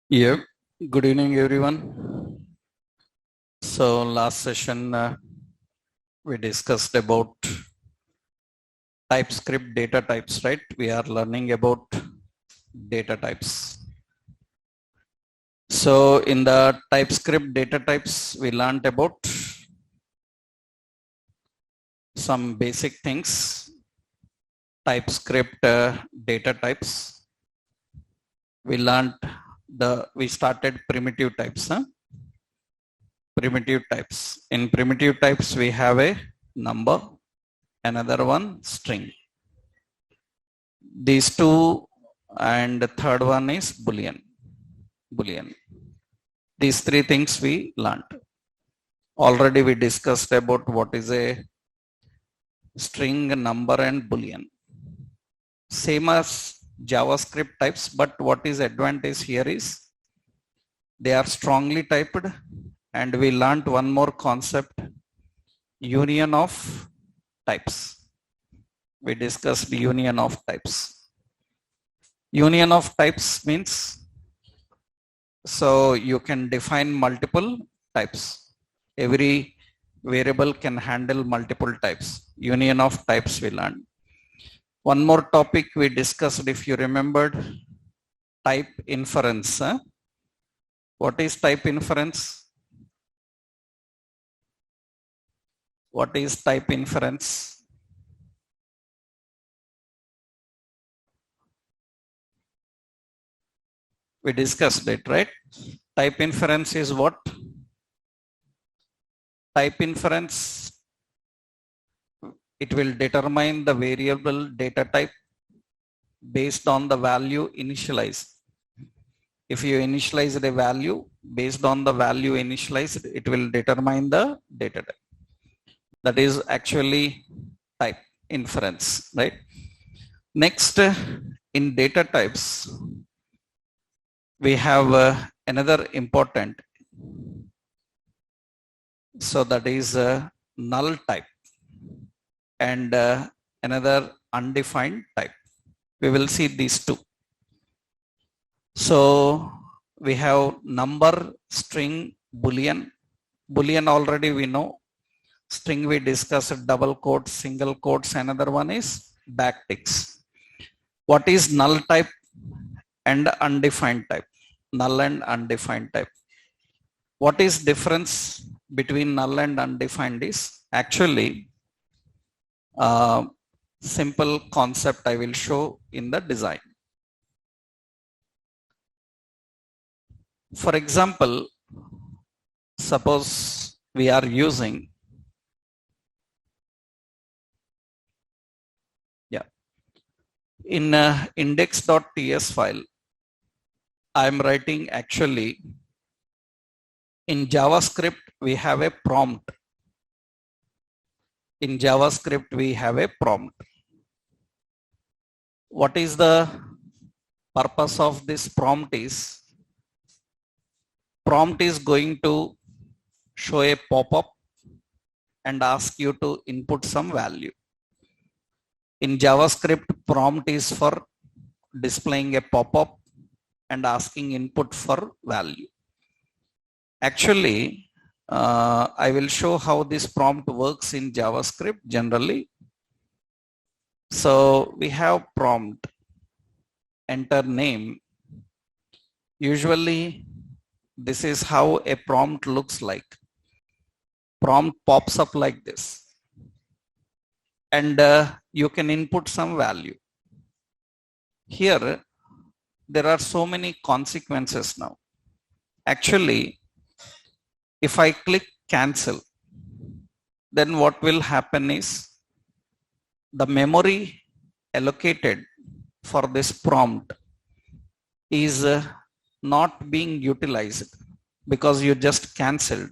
Yeah, good evening, everyone. So, last session we discussed about TypeScript data types, right? We are learning about data types. So, in the TypeScript data types, we learned about some basic things. TypeScript data types. We started primitive types. Primitive types. In primitive types, we have a number, another one string. These two, and the third one is Boolean. These three things we learned. Already we discussed about what is a string, number, and Boolean. Same as JavaScript types, but what is advantage here is they are strongly typed, and we learned one more concept, union of types. We discussed union of types. Union of types means so you can define multiple types. Every variable can handle multiple types. Union of types we learned. One more topic we discussed, if you remembered, type inference. What is type inference? What is type inference? We discussed it, right? Type inference is what? Type inference, it will determine the variable data type based on the value initialized. If you initialize the value, based on the value initialized, it will determine the data type. That is actually type inference, right? Next, in data types, we have another important. So that is null type and another undefined type. We will see these two. So we have number, string, Boolean. Boolean already we know. String we discussed double quotes, single quotes. Another one is backticks. What is null type and undefined type? Null and undefined type. What is difference between null and undefined is actually simple concept I will show in the design. For example, suppose we are using in index.ts file, I am writing actually in JavaScript we have a prompt. In JavaScript we have a prompt. What is the purpose of this prompt is? Prompt is going to show a pop-up and ask you to input some value. In JavaScript, prompt is for displaying a pop-up and asking input for value. Actually, I will show how this prompt works in JavaScript generally. So we have prompt, enter name. Usually, this is how a prompt looks like. Prompt pops up like this. And you can input some value. Here, there are so many consequences now. Actually, if I click cancel, then what will happen is the memory allocated for this prompt is not being utilized because you just cancelled.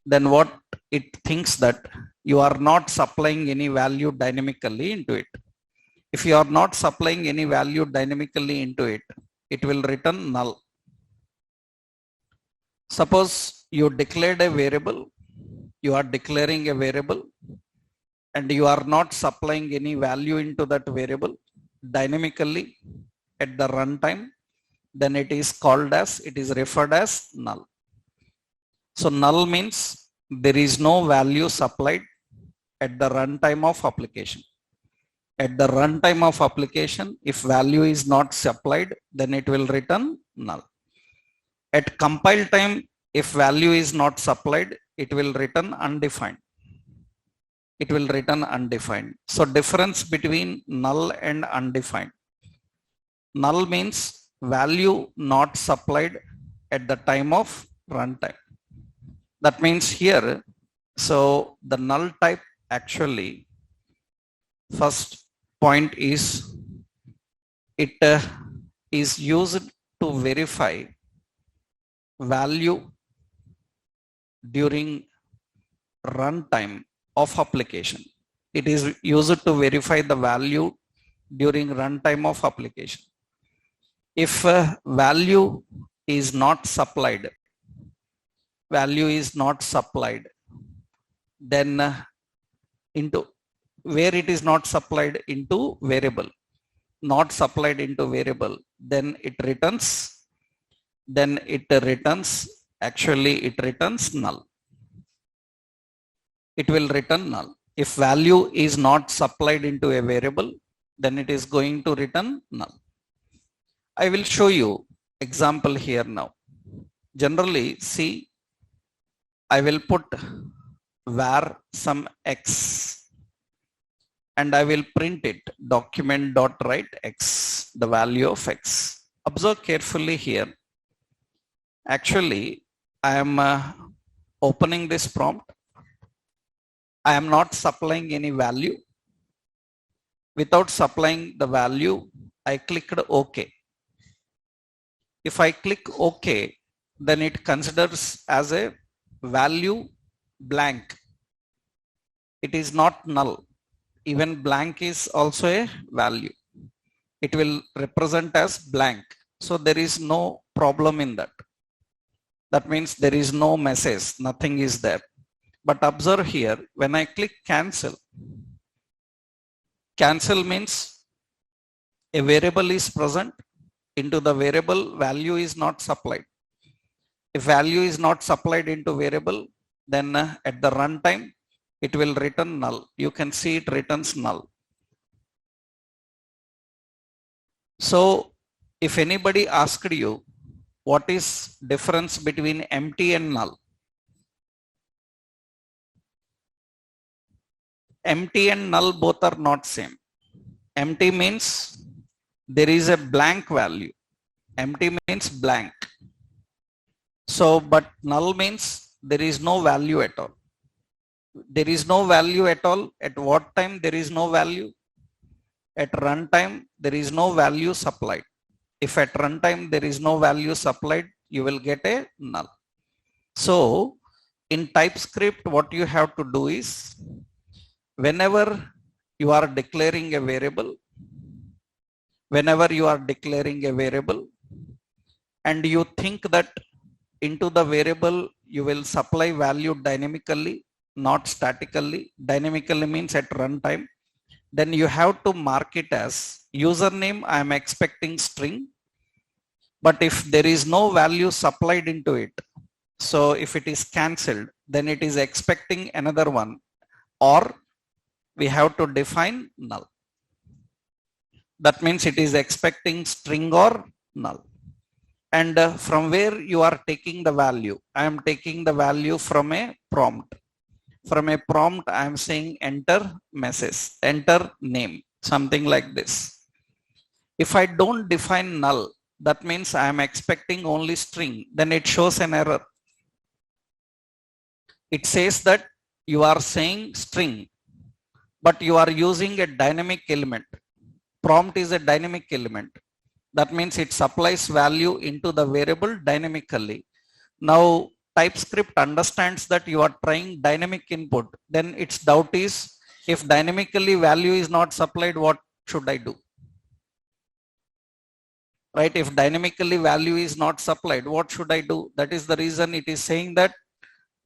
Then what it thinks that you are not supplying any value dynamically into it. If you are not supplying any value dynamically into it, it will return null. Suppose you declared a variable, you are declaring a variable and you are not supplying any value into that variable dynamically at the runtime, then it is referred as null. So null means there is no value supplied at the runtime of application. At the runtime of application, if value is not supplied, then it will return null. At compile time, if value is not supplied, it will return undefined. It will return undefined. So difference between null and undefined. Null means value not supplied at the time of runtime. That means here, so the null type actually, first point is it is used to verify value during runtime of application. It is used to verify the value during runtime of application. If value is not supplied, then into where it is not supplied into variable, then it returns null. It will return null. If value is not supplied into a variable, then it is going to return null. I will show you example here now. Generally, see, I will put var some x and I will print it document.write x, the value of x. Observe carefully here. Actually, I am opening this prompt. I am not supplying any value. Without supplying the value, I clicked OK. If I click OK, then it considers as a value blank. It is not null. Even blank is also a value. It will represent as blank. So there is no problem in that. That means there is no message, nothing is there. But observe here, when I click cancel, cancel means a variable is present. Into the variable, value is not supplied. If value is not supplied into variable, then at the runtime, it will return null. You can see it returns null. So if anybody asked you, what is difference between empty and null? Empty and null both are not same. Empty means there is a blank value. Empty means blank. So, but null means there is no value at all. There is no value at all. At what time there is no value? At runtime, there is no value supplied. If at runtime there is no value supplied, you will get a null. So, in TypeScript, what you have to do is, whenever you are declaring a variable, and you think that into the variable you will supply value dynamically, not statically. Dynamically means at runtime. Then you have to mark it as username. I am expecting string. But if there is no value supplied into it, so if it is cancelled, then it is expecting another one, or we have to define null. That means it is expecting string or null. And from where you are taking the value? I am taking the value from a prompt. From a prompt, I am saying enter message, enter name, something like this. If I don't define null, that means I am expecting only string, then it shows an error. It says that you are saying string, but you are using a dynamic element. Prompt is a dynamic element. That means it supplies value into the variable dynamically. Now, TypeScript understands that you are trying dynamic input. Then its doubt is, if dynamically value is not supplied, what should I do? Right? If dynamically value is not supplied, what should I do? That is the reason it is saying that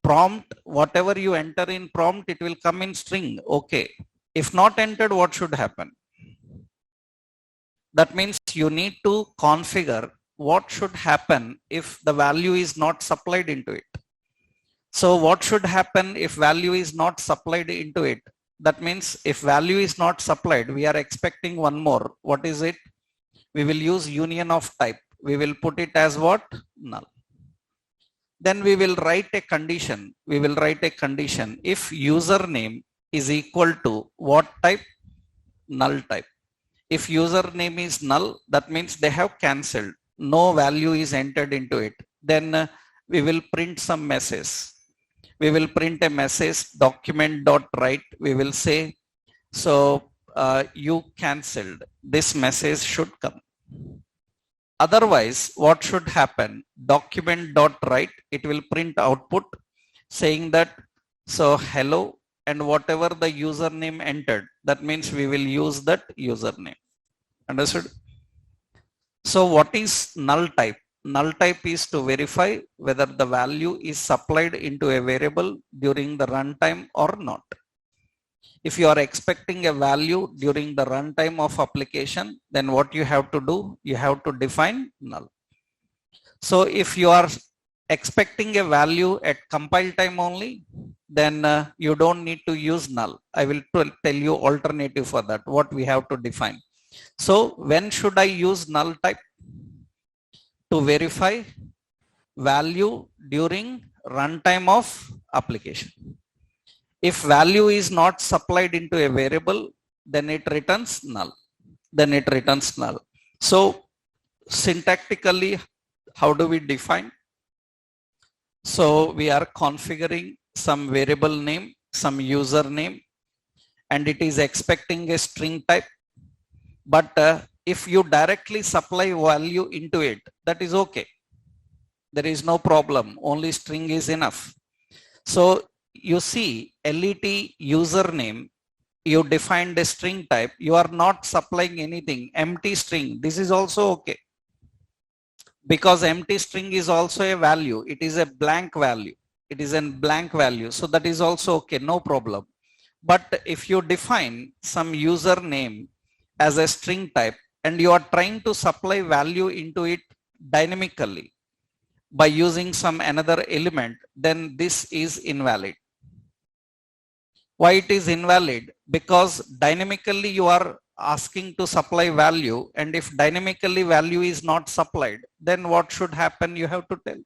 prompt, whatever you enter in prompt, it will come in string. Okay. If not entered, what should happen? That means you need to configure what should happen if the value is not supplied into it? So what should happen if value is not supplied into it? That means if value is not supplied, we are expecting one more. What is it? We will use union of type. We will put it as what? Null. Then we will write a condition. We will write a condition. If username is equal to what type? Null type. If username is null, that means they have cancelled. No value is entered into it. Then we will print some message. We will print a message document.write. We will say, so you cancelled. This message should come. Otherwise, what should happen? Document.write, it will print output saying that, so hello, and whatever the username entered, that means we will use that username. Understood? So what is null type? Null type is to verify whether the value is supplied into a variable during the runtime or not. If you are expecting a value during the runtime of application, then what you have to do? You have to define null. So if you are expecting a value at compile time only, then you don't need to use null. I will tell you alternative for that, what we have to define. So when should I use null type? To verify value during runtime of application. If value is not supplied into a variable, then it returns null. So syntactically, how do we define? So we are configuring some variable name, some username, and it is expecting a string type. But if you directly supply value into it, that is okay. There is no problem. Only string is enough. So you see, let username, you defined a string type. You are not supplying anything. Empty string. This is also okay. Because empty string is also a value. It is a blank value. So that is also okay. No problem. But if you define some username as a string type, and you are trying to supply value into it dynamically by using some another element, then this is invalid. Why it is invalid? Because dynamically you are asking to supply value, and if dynamically value is not supplied, then what should happen? You have to tell.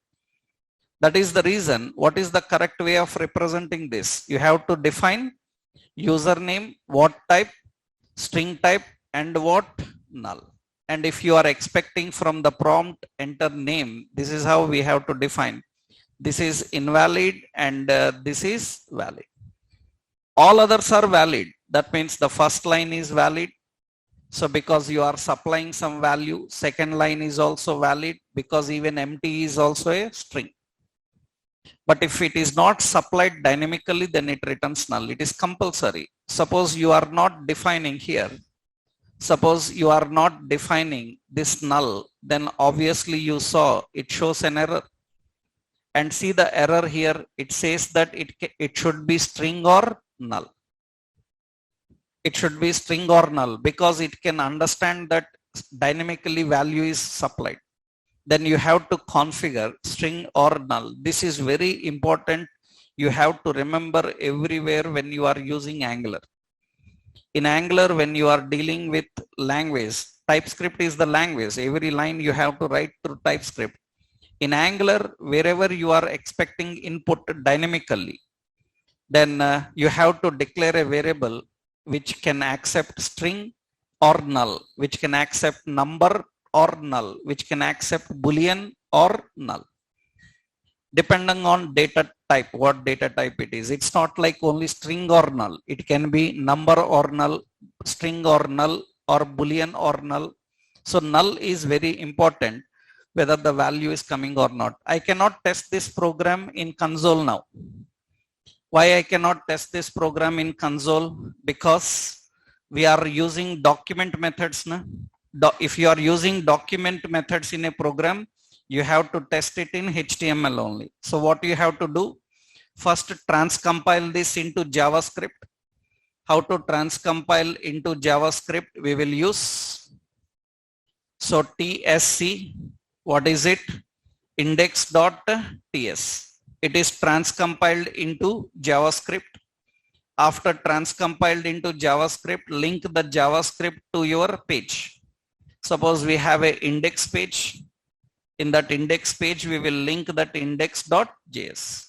That is the reason. What is the correct way of representing this? You have to define username, what type, string type, and what? Null. And if you are expecting from the prompt enter name, this is how we have to define. This is invalid and this is valid. All others are valid. That means the first line is valid. So because you are supplying some value, second line is also valid because even empty is also a string. But if it is not supplied dynamically, then it returns null. It is compulsory. Suppose you are not defining here. Suppose you are not defining this null, then obviously you saw it shows an error. And see the error here, it says that it should be string or null. It should be string or null because it can understand that dynamically value is supplied. Then you have to configure string or null. This is very important. You have to remember everywhere when you are using Angular. In Angular, when you are dealing with language, TypeScript is the language. Every line you have to write through TypeScript. In Angular, wherever you are expecting input dynamically, then you have to declare a variable which can accept string or null, which can accept number or null, which can accept boolean or null. Depending on data type, what data type it is. It's not like only string or null. It can be number or null, string or null, or boolean or null. So null is very important whether the value is coming or not. I cannot test this program in console now. Why I cannot test this program in console? Because we are using document methods. If you are using document methods in a program, you have to test it in HTML only. So what you have to do? First transcompile this into JavaScript. How to transcompile into JavaScript? We will use so TSC What is it? Index.ts. It is transcompiled into JavaScript. After transcompiled into JavaScript, link the JavaScript to your page. Suppose we have an index page. In that index page, we will link that index.js.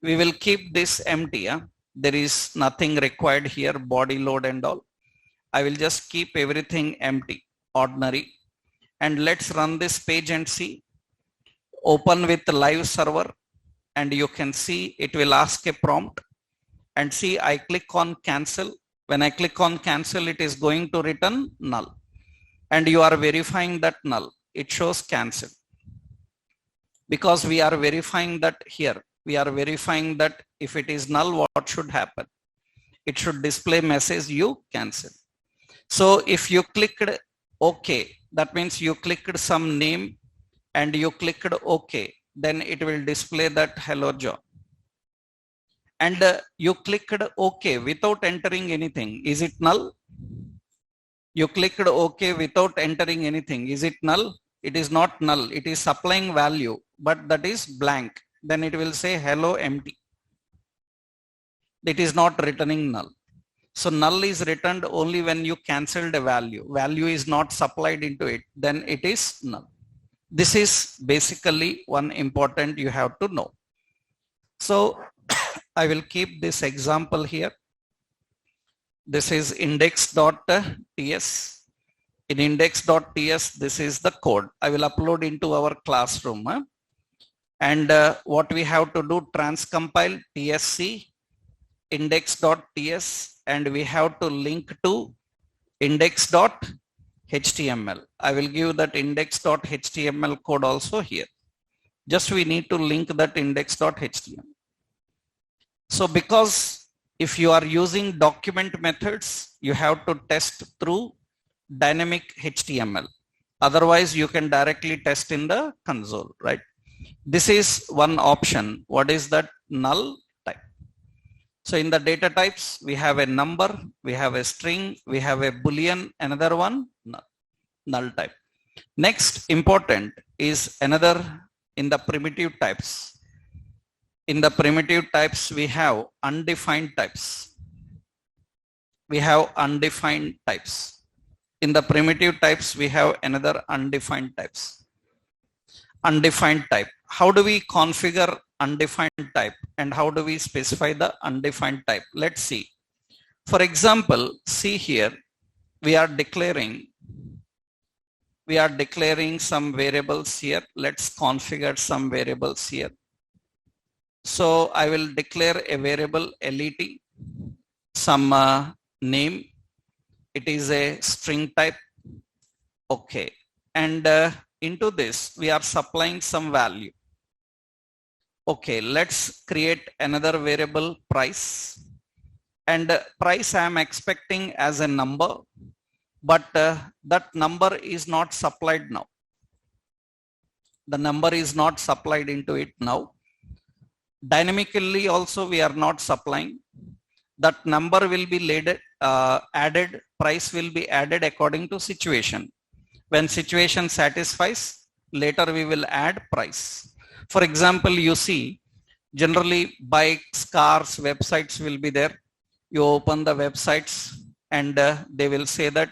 We will keep this empty. There is nothing required here, body load and all. I will just keep everything empty, ordinary. And let's run this page and see. Open with live server and you can see it will ask a prompt. And see, I click on cancel. When I click on cancel, it is going to return null. And you are verifying that null. It shows cancel. Because we are verifying that here. We are verifying that if it is null, what should happen? It should display message you cancel. So if you clicked OK, that means you clicked some name and you clicked OK, then it will display that hello John. And you clicked OK without entering anything. Is it null? You clicked OK without entering anything. Is it null? It is not null. It is supplying value, but that is blank. Then it will say hello empty. It is not returning null. So null is returned only when you cancelled a value. Value is not supplied into it. Then it is null. This is basically one important you have to know. So I will keep this example here. This is index.ts. In index.ts, this is the code. I will upload into our classroom. And what we have to do, transcompile tsc index.ts and we have to link to index.html. I will give that index.html code also here. Just we need to link that index.html. So because if you are using document methods, you have to test through dynamic HTML. Otherwise, you can directly test in the console, right? This is one option. What is that? Null type. So in the data types, we have a number, we have a string, we have a boolean, another one, null type. Next important is another in the primitive types. In the primitive types, we have undefined types. We have undefined types. In the primitive types, we have another undefined types. Undefined type. How do we configure undefined type and how do we specify the undefined type? Let's see. For example, see here, we are declaring some variables here. Let's configure some variables here. So I will declare a variable let, some name. It is a string type. Okay. And into this, we are supplying some value. Okay, let's create another variable price. And price I am expecting as a number, but that number is not supplied now. The number is not supplied into it now. Dynamically also we are not supplying. That number will be added, price will be added according to situation. When situation satisfies, later we will add price. For example, you see, generally bikes, cars, websites will be there. You open the websites and they will say that,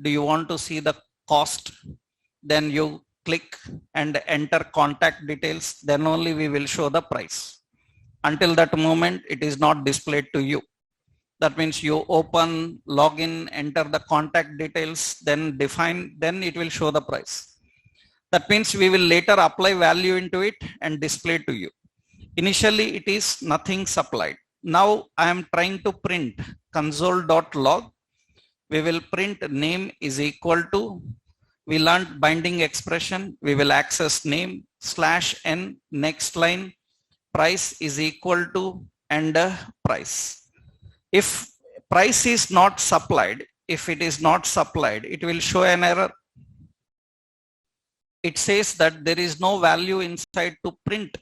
do you want to see the cost? Then you click and enter contact details. Then only we will show the price. Until that moment, it is not displayed to you. That means you open, login, enter the contact details, then define, then it will show the price. That means we will later apply value into it and display to you. Initially, it is nothing supplied. Now I am trying to print console.log. We will print name is equal to, we learned binding expression. We will access name /n, next line, price is equal to, and price. If price is not supplied, if it is not supplied, it will show an error. It says that there is no value inside to print.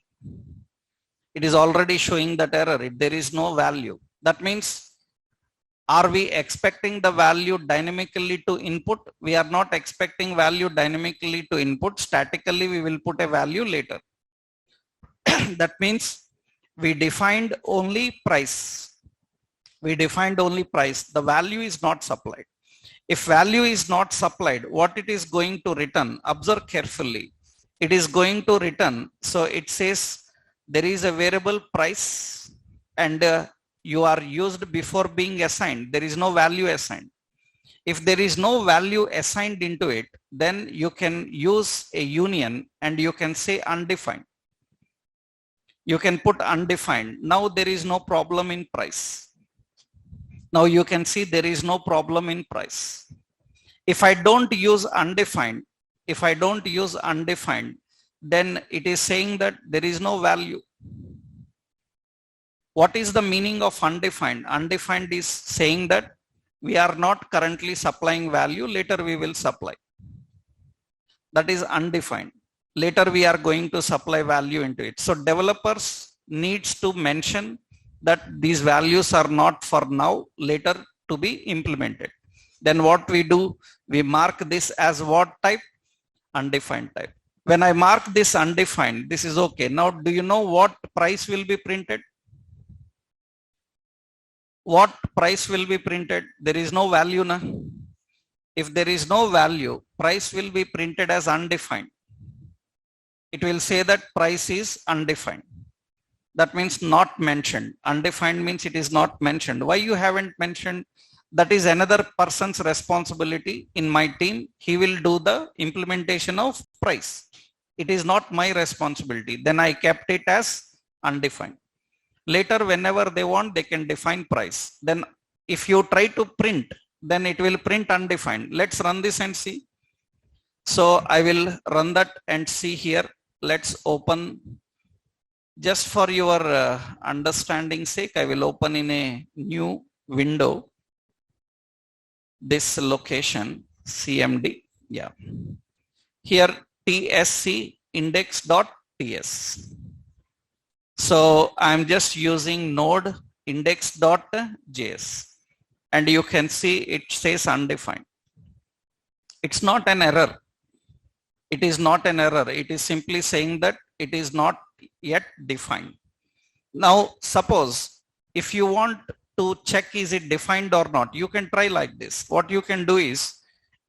It is already showing that error. There is no value. That means Are we expecting the value dynamically to input? We are not expecting value dynamically to input. Statically, we will put a value later. That means we defined only price. We defined only price. The value is not supplied. If value is not supplied, what it is going to return? Observe carefully. It is going to return. So it says there is a variable price and you are used before being assigned. There is no value assigned. If there is no value assigned into it, then you can use a union and you can say undefined. You can put undefined. Now there is no problem in price. Now you can see there is no problem in price. If I don't use undefined, then it is saying that there is no value. What is the meaning of undefined? Undefined is saying that we are not currently supplying value, later we will supply. That is undefined. Later we are going to supply value into it. So developers needs to mention that these values are not for now, later to be implemented. Then what we do, we mark this as what type? Undefined type. When I mark this undefined, this is okay. Now do you know what price will be printed? What price will be printed? There is no value now. If there is no value, price will be printed as undefined. It will say that price is undefined. That means not mentioned. Undefined means it is not mentioned. Why you haven't mentioned? That is another person's responsibility in my team. He will do the implementation of price. It is not my responsibility. Then I kept it as undefined. Later, whenever they want, they can define price. Then if you try to print, then it will print undefined. Let's run this and see. So I will run that and see here. Let's open, just for your understanding sake, I will open in a new window this location CMD. Yeah. Here TSC index.ts. So I'm just using node index.js and you can see it says undefined. It's not an error. It is not an error. It is simply saying that it is not yet defined. Now suppose if you want to check is it defined or not, you can try like this. What you can do is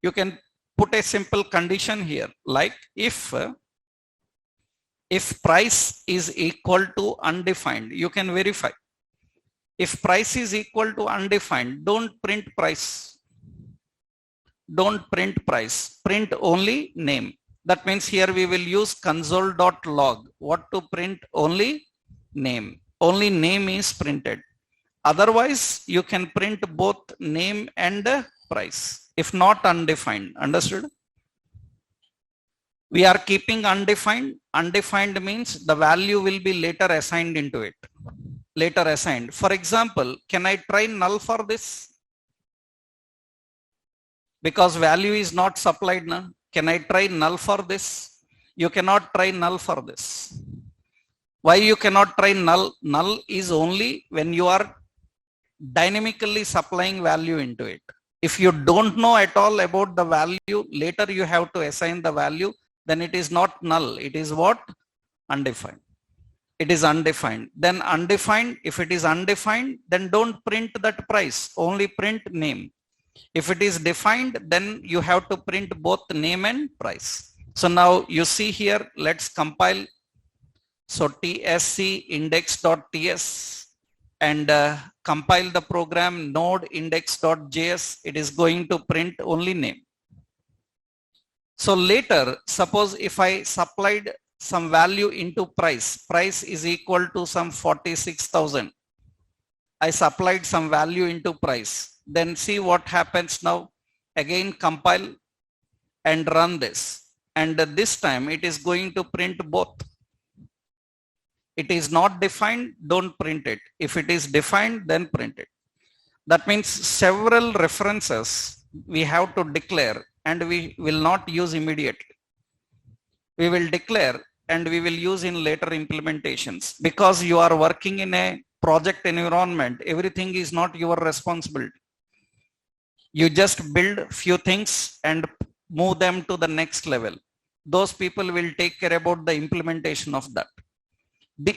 you can put a simple condition here, like if price is equal to undefined, you can verify. If price is equal to undefined, don't print price. Don't print price. Print only name. That means here we will use console.log. What to print? Only name. Only name is printed. Otherwise, you can print both name and price. If not undefined. Understood? We are keeping undefined. Undefined means the value will be later assigned into it. Later assigned. For example, can I try null for this? Because value is not supplied now. Can I try null for this? You cannot try null for this. Why you cannot try null? Null is only when you are dynamically supplying value into it. If you don't know at all about the value, later you have to assign the value, then it is not null. It is what? Undefined. It is undefined. Then undefined, if it is undefined, then don't print that price, only print name. If it is defined, then you have to print both name and price. So now you see here, let's compile. So tsc index.ts and compile the program node index.js. It is going to print only name. So later, suppose if I supplied some value into price, price is equal to some 46,000. I supplied some value into price. Then see what happens now. Again compile and run this. And this time it is going to print both. It is not defined, don't print it. If it is defined, then print it. That means several references we have to declare and we will not use immediately. We will declare and we will use in later implementations. Because you are working in a project environment, everything is not your responsibility. You just build few things and move them to the next level. Those people will take care about the implementation of that.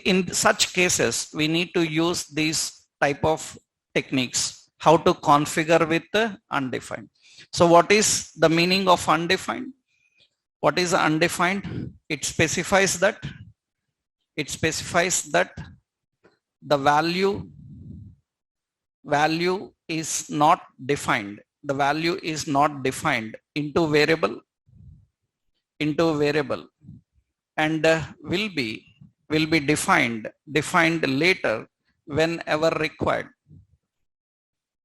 In such cases, we need to use these type of techniques, how to configure with the undefined. So what is the meaning of undefined? What is undefined? It specifies that the value is not defined. The value is not defined into variable and will be defined later whenever required.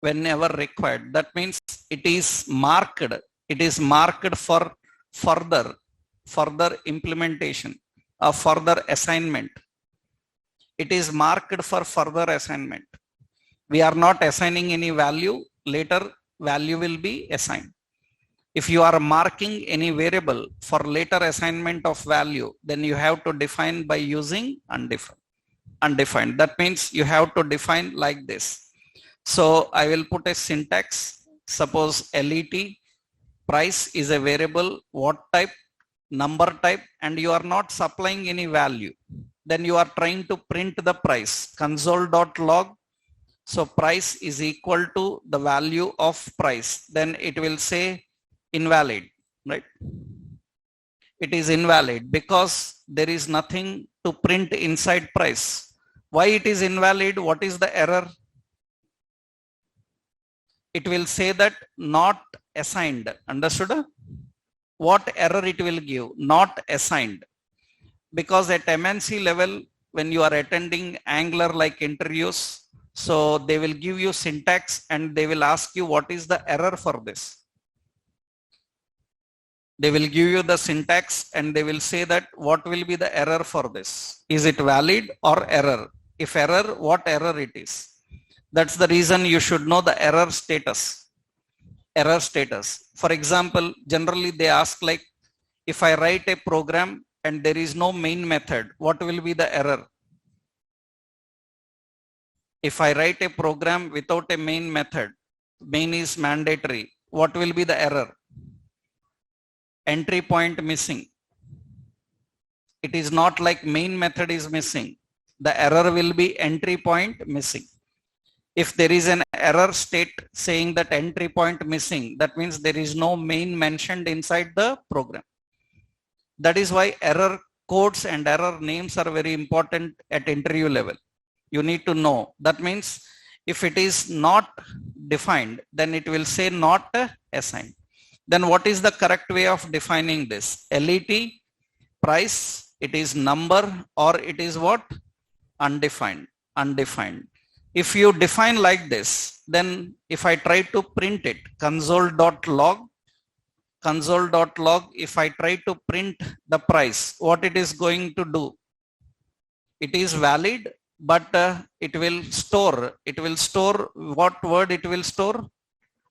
That means it is marked for further implementation or further assignment. It is marked for further assignment. We are not assigning any value. Later value will be assigned. If you are marking any variable for later assignment of value, then you have to define by using undefined. That means you have to define like this. So I will put a syntax. Suppose LET price is a variable, what type, number type, and you are not supplying any value. Then you are trying to print the price, console.log. So price is equal to the value of price. Then it will say invalid, right? It is invalid because there is nothing to print inside price. Why it is invalid? What is the error? It will say that not assigned. Understood? What error it will give? Not assigned. Because at MNC level, when you are attending Angular like interviews, so they will give you syntax and they will ask you what is the error for this. They will give you the syntax and they will say that what will be the error for this? Is it valid or error? If error, what error it is? That's the reason you should know the error status. For example, generally they ask like, if I write a program and there is no main method, what will be the error? If I write a program without a main method, main is mandatory, what will be the error? Entry point missing. It is not like main method is missing. The error will be entry point missing. If there is an error state saying that entry point missing, that means there is no main mentioned inside the program. That is why error codes and error names are very important at interview level. You need to know. That means if it is not defined, then it will say not assigned. Then what is the correct way of defining this? LET price, it is number or it is what? Undefined. If you define like this, then if I try to print it, console.log, if I try to print the price, what it is going to do? It is valid, but it will store what word it will store?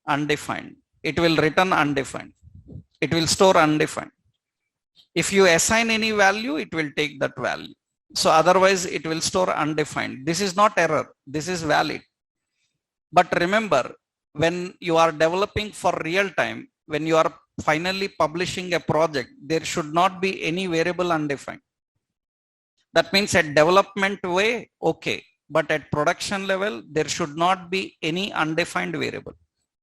Undefined. It will return undefined. It will store undefined. If you assign any value, it will take that value. So otherwise it will store undefined. This is not error. This is valid. But remember, when you are developing for real time, when you are finally publishing a project, there should not be any variable undefined. That means at development way, okay. But at production level, there should not be any undefined variable.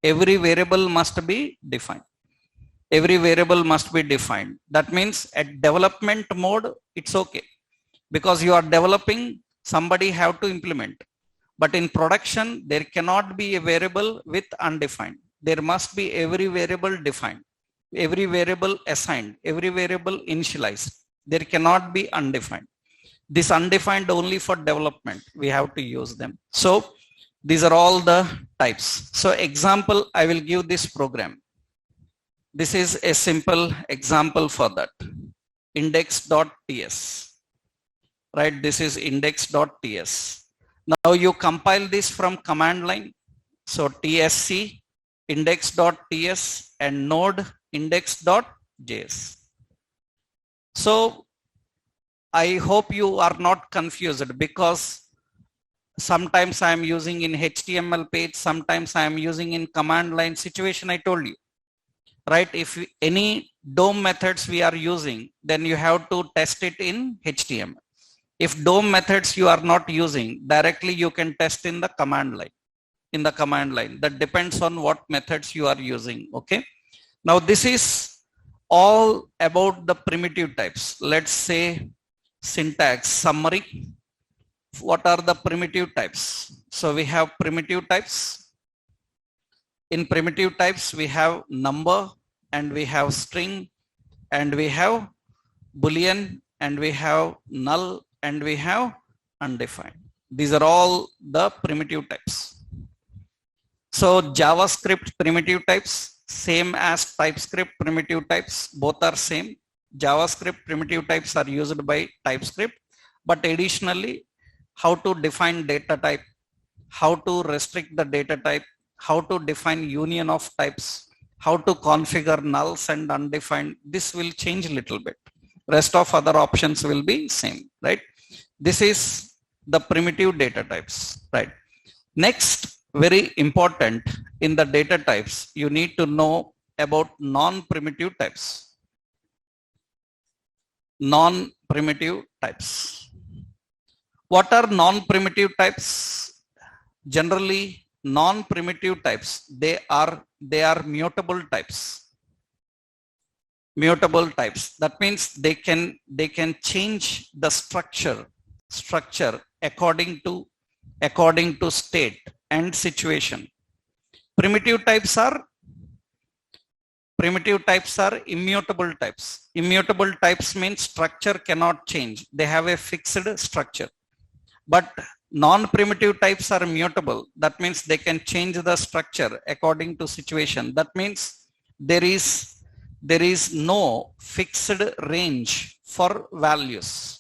Every variable must be defined. That means at development mode, it's okay. Because you are developing, somebody have to implement. But in production, there cannot be a variable with undefined. There must be every variable defined, every variable assigned, every variable initialized. There cannot be undefined. This undefined only for development. We have to use them. So these are all the types. So example, I will give this program. This is a simple example for that. Index.ts. Right, this is index.ts. Now you compile this from command line. So tsc index.ts and node index.js. So I hope you are not confused, because sometimes I am using in HTML page, sometimes I am using in command line situation. I told you, right? If any DOM methods we are using, then you have to test it in HTML. If DOM methods you are not using, directly you can test in the command line. That depends on what methods you are using. Okay. Now this is all about the primitive types. Let's say syntax summary. What are the primitive types? So we have primitive types. In primitive types, we have number and we have string and we have boolean and we have null and we have undefined. These are all the primitive types. So JavaScript primitive types, same as TypeScript primitive types, both are same. JavaScript primitive types are used by TypeScript, but additionally, how to define data type, how to restrict the data type, how to define union of types, how to configure nulls and undefined. This will change a little bit. Rest of other options will be same, right? This is the primitive data types, right? Next, very important in the data types, you need to know about non-primitive types. Non-primitive types. What are non-primitive types? Generally, non-primitive types, they are mutable types. Mutable types. That means they can change the structure according to state and situation. Primitive types are immutable types. Immutable types means structure cannot change. They have a fixed structure. But non-primitive types are mutable. That means they can change the structure according to situation. That means there is no fixed range for values.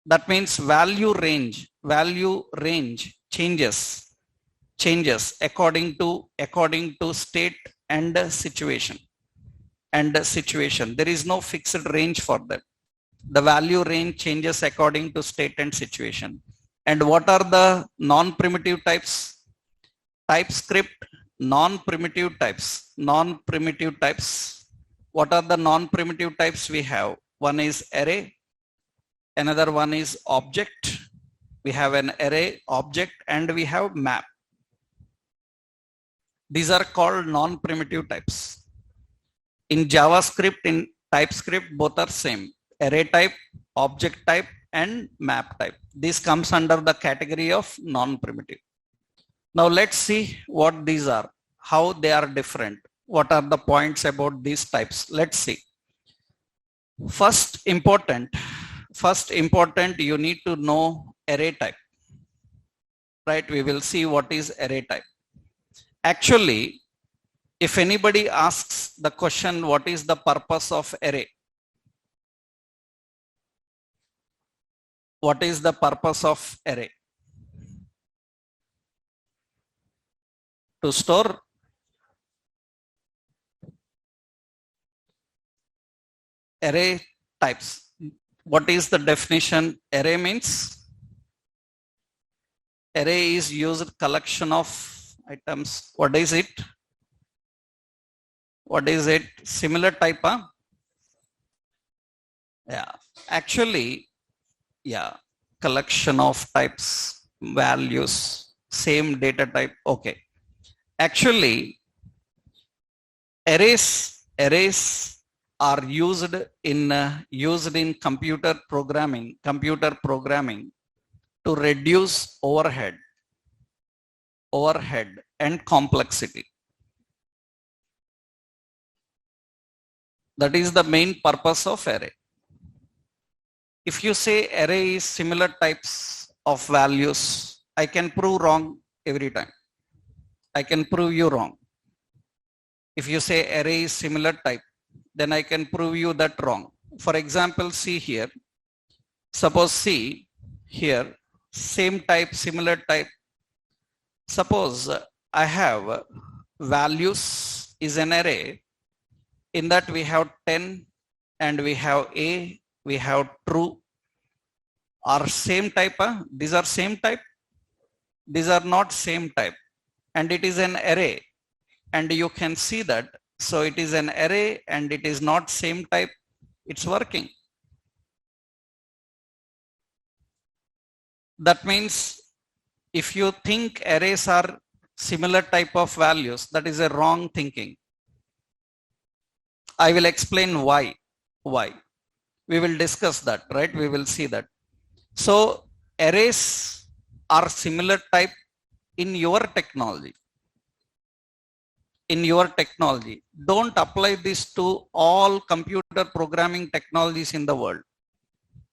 That means value range changes according to state and situation. There is no fixed range for that. The value range changes according to state and situation. And what are the non-primitive types? TypeScript non-primitive types. Non-primitive types. What are the non-primitive types we have? One is array. Another one is object. We have an array, object, and we have map. These are called non-primitive types. In JavaScript, in TypeScript, both are same. Array type, object type, and map type. This comes under the category of non-primitive. Now let's see what these are, how they are different. What are the points about these types? Let's see. First important, you need to know array type. Right? We will see what is array type. Actually, if anybody asks the question, what is the purpose of array? What is the purpose of array? To store array types. What is the definition? Array means array is used collection of items. What is it? What is it? Similar type, huh? Yeah. Actually, yeah. Collection of types, values, same data type. Okay. Actually, arrays are used in computer programming to reduce overhead and complexity. That is the main purpose of array. If you say array is similar types of values, I can prove wrong every time. I can prove you wrong. If you say array is similar type, then I can prove you that wrong. For example, see here. Suppose see here, same type, similar type. Suppose I have values is an array. In that we have 10 and we have A, we have true. Are same type, huh? These are same type. These are not same type, and it is an array, and you can see that. So it is an array and it is not same type. It's working. That means if you think arrays are similar type of values, that is a wrong thinking. I will explain why. We will discuss that, right? We will see that. So arrays are similar type in your technology. Don't apply this to all computer programming technologies in the world.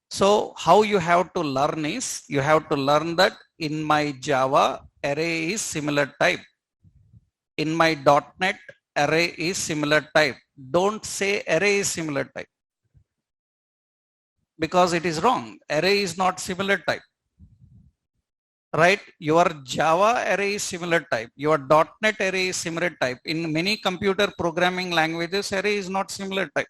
So how you have to learn is, you have to learn that in my Java, array is similar type. In my .NET, array is similar type. Don't say array is similar type, because it is wrong. Array is not similar type. Right? Your Java array is similar type. Your .NET array is similar type. In many computer programming languages, array is not similar type.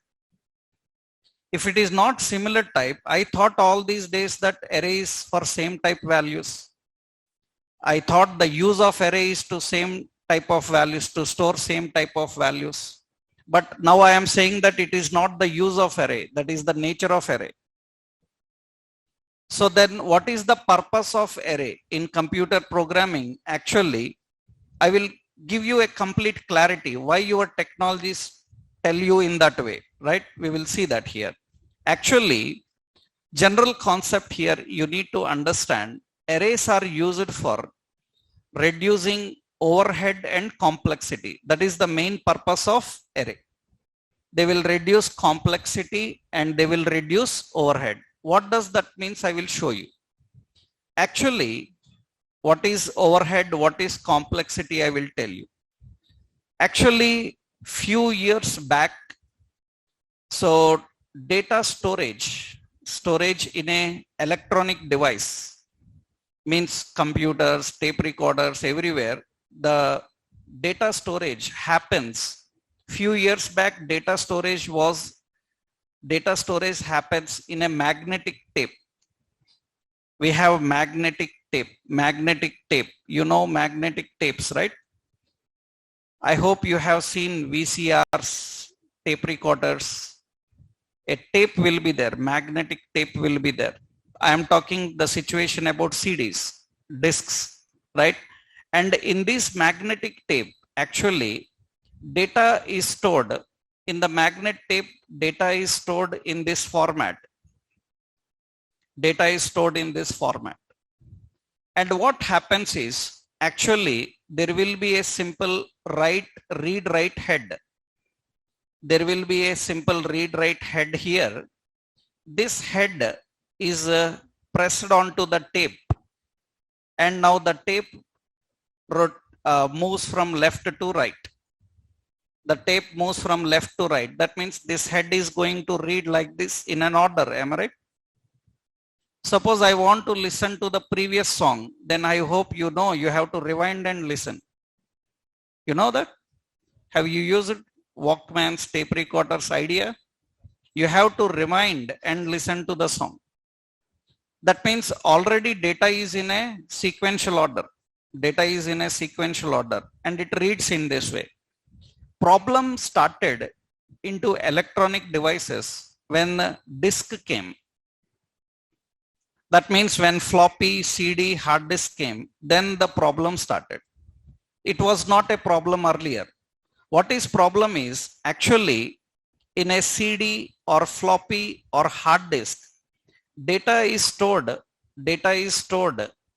If it is not similar type, I thought all these days that array is for same type values. I thought the use of array is to same type of values, to store same type of values. But now I am saying that it is not the use of array, that is the nature of array. So then what is the purpose of array in computer programming? Actually, I will give you a complete clarity why your technologies tell you in that way, right? We will see that here. Actually, general concept here, you need to understand, arrays are used for reducing overhead and complexity. That is the main purpose of array. They will reduce complexity and they will reduce overhead. What does that mean? I will show you. Actually, what is overhead, what is complexity, I will tell you. Actually, few years back, so data storage in a electronic device, means computers, tape recorders, everywhere, the data storage happens. Few years back, data storage happens in a magnetic tape. We have magnetic tape. You know magnetic tapes, right? I hope you have seen VCRs, tape recorders. A tape will be there, magnetic tape will be there. I am talking the situation about CDs, discs, right? And in this magnetic tape, actually, data is stored. In the magnet tape, data is stored in this format. And what happens is, actually, there will be a simple read-write head. There will be a simple read-write head here. This head is pressed onto the tape. And now the tape moves from left to right. The tape moves from left to right. That means this head is going to read like this in an order. Am I right? Suppose I want to listen to the previous song, then I hope you know you have to rewind and listen. You know that? Have you used Walkman's tape recorders idea? You have to rewind and listen to the song. That means already data is in a sequential order. And it reads in this way. Problem started into electronic devices when disk came. That means when floppy, CD, hard disk came, then the problem started. It was not a problem earlier. What is problem is, actually in a CD or floppy or hard disk, data is stored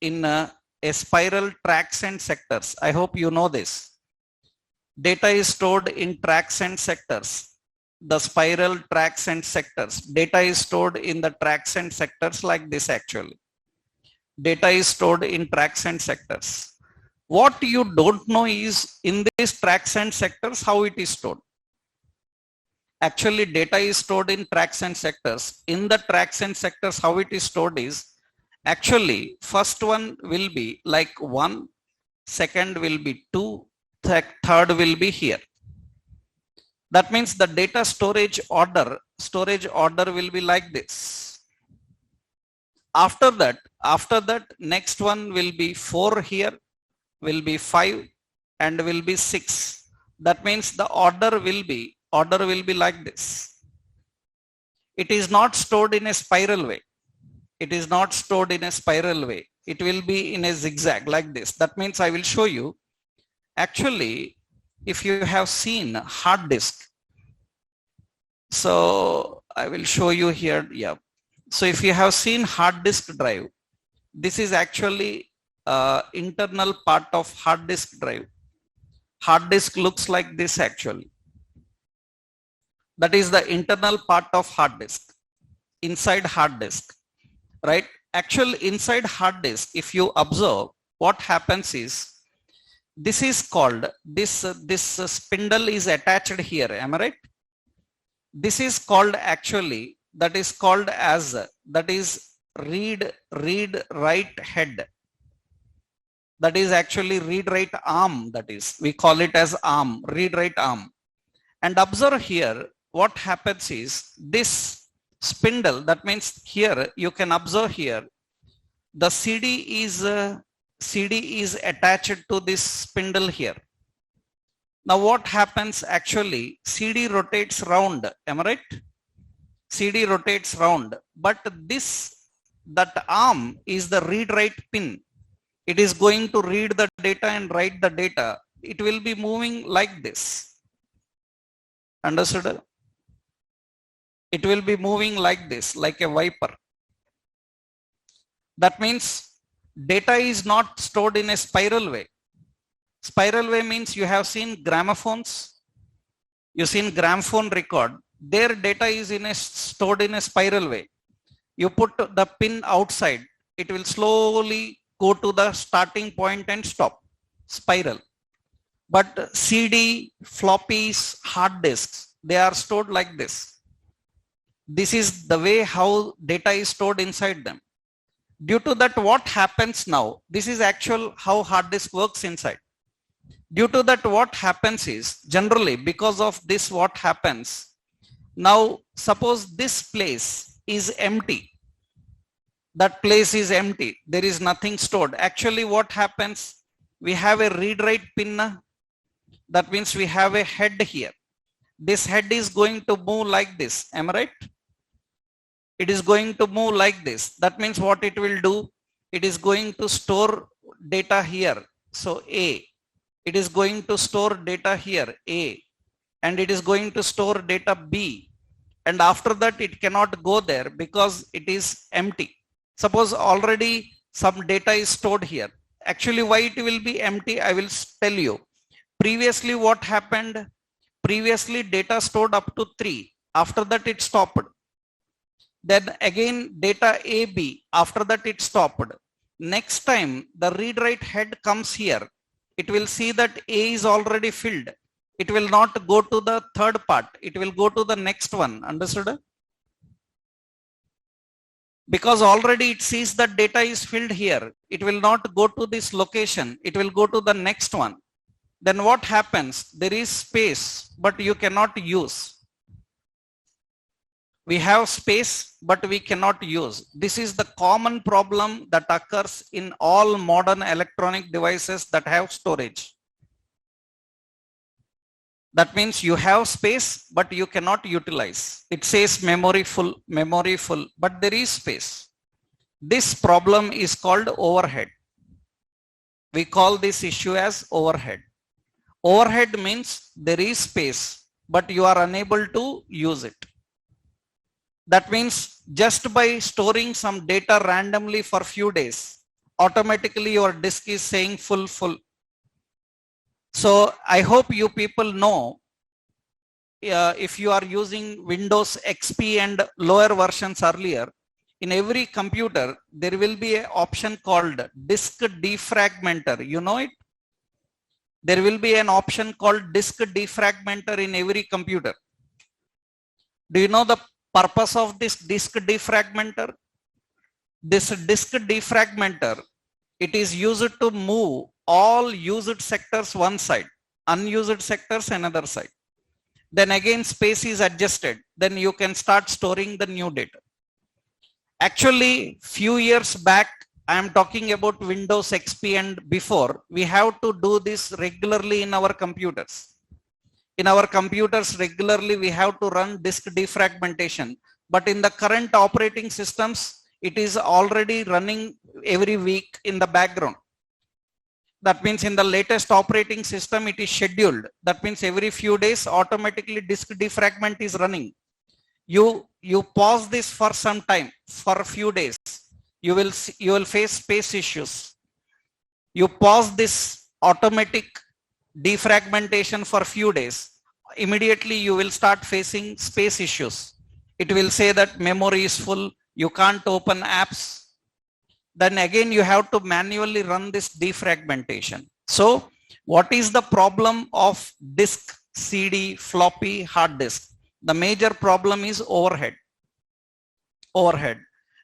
in a spiral tracks and sectors. I hope you know this. Data is stored in tracks and sectors. The spiral tracks and sectors. Data is stored in the tracks and sectors like this actually. Data is stored in tracks and sectors. What you don't know is in these tracks and sectors, how it is stored. Actually, data is stored in tracks and sectors. In the tracks and sectors, how it is stored is, actually, first one will be like 1, second will be 2, third will be here. That means the data storage order will be like this. After that, after that, next one will be 4 here, will be 5, and will be 6. That means the order will be like this. It is not stored in a spiral way. It is not stored in a spiral way. It will be in a zigzag like this. That means I will show you. Actually, if you have seen hard disk, so I will show you here. Yeah. So if you have seen hard disk drive, this is actually internal part of hard disk drive. Hard disk looks like this actually. That is the internal part of hard disk, inside hard disk, right? Actually, inside hard disk, if you observe, what happens is, this is called, this spindle is attached here, am I right? This is called actually, that is called as, that is read write head. That is actually read write arm. That is, we call it as arm, read write arm. And observe here, what happens is, this spindle, that means here you can observe here, the CD is attached to this spindle here. Now what happens actually, CD rotates round, am I right? CD rotates round, but that arm is the read write pin. It is going to read the data and write the data. It will be moving like this. Understood? It will be moving like this, like a viper. That means data is not stored in a spiral way. Spiral way means, you have seen gramophones. You've seen gramophone record. Their data is stored in a spiral way. You put the pin outside, it will slowly go to the starting point and stop. Spiral. But CD, floppies, hard disks, they are stored like this. This is the way how data is stored inside them. Due to that, what happens now, this is actual how hard disk works inside. Due to that, what happens is, generally because of this, what happens now, suppose this place is empty. That place is empty. There is nothing stored. Actually, what happens, we have a read write pin. That means we have a head here. This head is going to move like this. Am I right? It is going to move like this. That means what it will do, it is going to store data here. So A, it is going to store data here, A, and it is going to store data B. And after that, it cannot go there because it is empty. Suppose already some data is stored here. Actually, why it will be empty, I will tell you. Previously, what happened? Previously, data stored up to 3. After that, it stopped. Then again, data AB. After that, it stopped. Next time, the read write head comes here. It will see that A is already filled. It will not go to the third part. It will go to the next one. Understood? Because already it sees that data is filled here. It will not go to this location. It will go to the next one. Then what happens? There is space, but you cannot use. We have space, but we cannot use. This is the common problem that occurs in all modern electronic devices that have storage. That means you have space, but you cannot utilize. It says memory full, but there is space. This problem is called overhead. We call this issue as overhead. Overhead means there is space, but you are unable to use it. That means just by storing some data randomly for few days, automatically your disk is saying full. So I hope you people know, if you are using Windows XP and lower versions earlier, in every computer, there will be an option called disk defragmenter. You know it? There will be an option called disk defragmenter in every computer. Do you know the purpose of this disk defragmenter? This disk defragmenter, it is used to move all used sectors one side, unused sectors another side. Then again space is adjusted. Then you can start storing the new data. Actually, few years back, I am talking about Windows XP and before. We have to do this regularly in our computers. In our computers regularly, we have to run disk defragmentation. But in the current operating systems, it is already running every week in the background. That means in the latest operating system, it is scheduled. That means every few days, automatically disk defragment is running. You pause this for some time, for a few days. You will face space issues. You pause this automatic defragmentation for a few days. Immediately you will start facing space issues. It will say that memory is full. You can't open apps. Then again, you have to manually run this defragmentation. So what is the problem of disk, CD, floppy, hard disk? The major problem is overhead.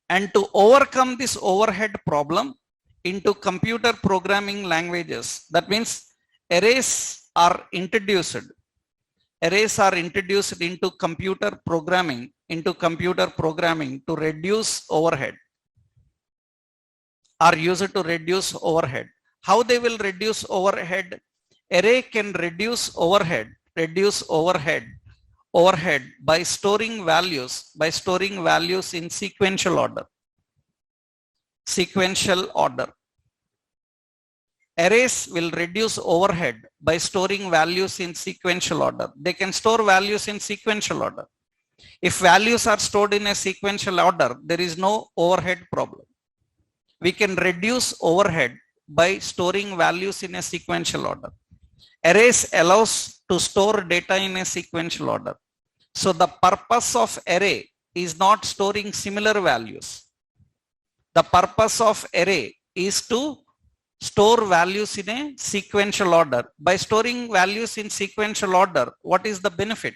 And to overcome this overhead problem into computer programming languages, that means arrays are introduced into computer programming to reduce overhead. Are used to reduce overhead. How they will reduce overhead? Array can reduce overhead by storing values in sequential order. Arrays will reduce overhead by storing values in sequential order. They can store values in sequential order. If values are stored in a sequential order, there is no overhead problem. We can reduce overhead by storing values in a sequential order. Arrays allows to store data in a sequential order. So the purpose of array is not storing similar values. The purpose of array is to store values in a sequential order. By storing values in sequential order, what is the benefit?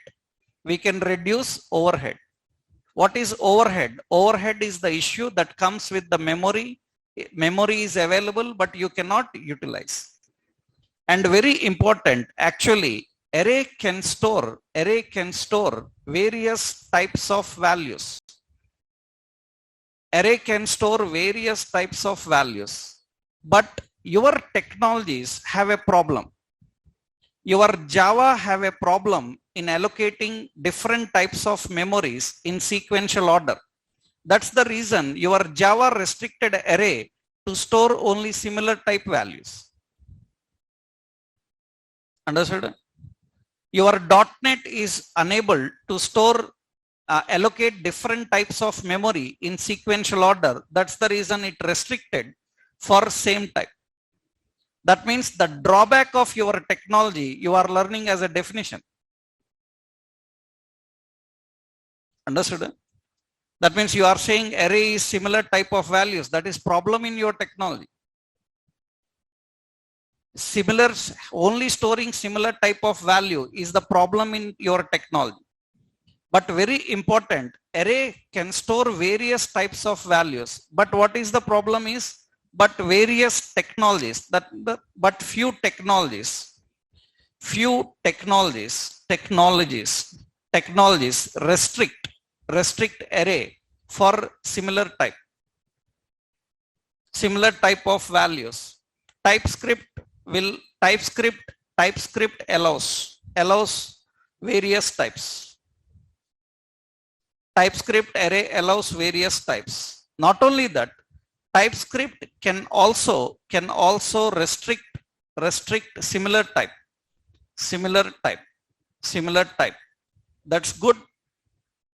We can reduce overhead. What is overhead? Overhead is the issue that comes with the memory. Memory is available, but you cannot utilize. And very important, actually, array can store various types of values. Array can store various types of values, but your technologies have a problem. Your Java have a problem in allocating different types of memories in sequential order. That's the reason your Java restricted array to store only similar type values. Understood? Your .NET is unable to store, allocate different types of memory in sequential order. That's the reason it restricted for same type. That means the drawback of your technology, you are learning as a definition. Understood? That means you are saying array is similar type of values. That is problem in your technology. Only storing similar type of value is the problem in your technology. But very important, array can store various types of values. But what is the problem is, but various technologies, but few technologies restrict array for similar type of values. TypeScript allows various types. TypeScript array allows various types. Not only that, TypeScript can also restrict similar type. That's good.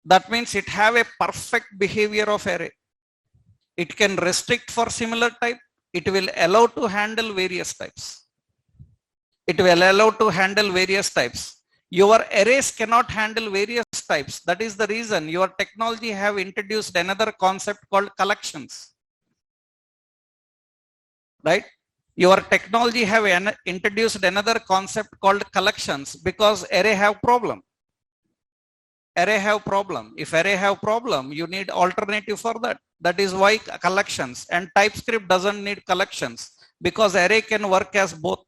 That means it have a perfect behavior of array. It can restrict for similar type. It will allow to handle various types. Your arrays cannot handle various types. That is the reason your technology have introduced another concept called collections. Right? Your technology have introduced another concept called collections because array have problem. If array have problem, you need alternative for that. That is why collections, and TypeScript doesn't need collections because array can work as both.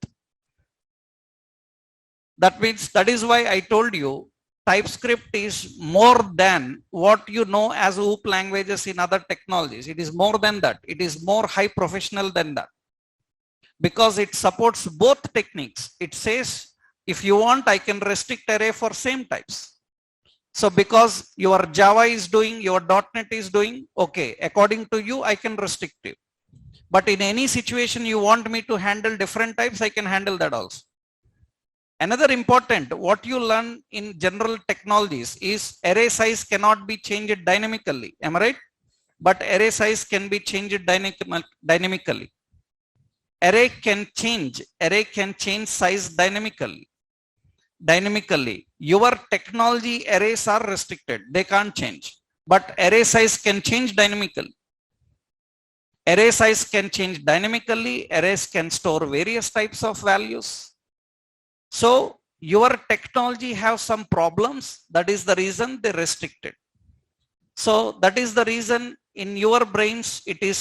That means, that is why I told you TypeScript is more than what you know as OOP languages in other technologies. It is more than that. It is more high professional than that, because it supports both techniques. It says, if you want, I can restrict array for same types. So because your Java is doing, your .NET is doing, okay, according to you, I can restrict you. But in any situation you want me to handle different types, I can handle that also. Another important, what you learn in general technologies is array size cannot be changed dynamically. Am I right? But array size can be changed dynamically. Array can change size dynamically. Your technology arrays are restricted. They can't change. But array size can change dynamically. Array size can change dynamically. Arrays can store various types of values. So your technology have some problems. That is the reason they restrict it. So that is the reason in your brains it is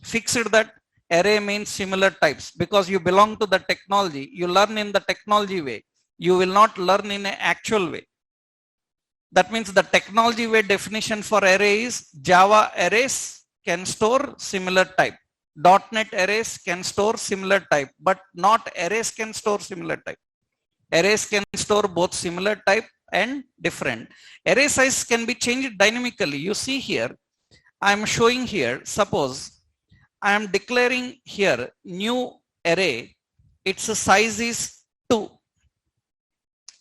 fixed that array means similar types, because you belong to the technology. You learn in the technology way. You will not learn in an actual way. That means the technology way definition for array is Java arrays can store similar type. .NET arrays can store similar type, but not arrays can store similar type. Arrays can store both similar type and different. Array size can be changed dynamically. You see here, I am showing here, suppose I am declaring here new array, its size is 2.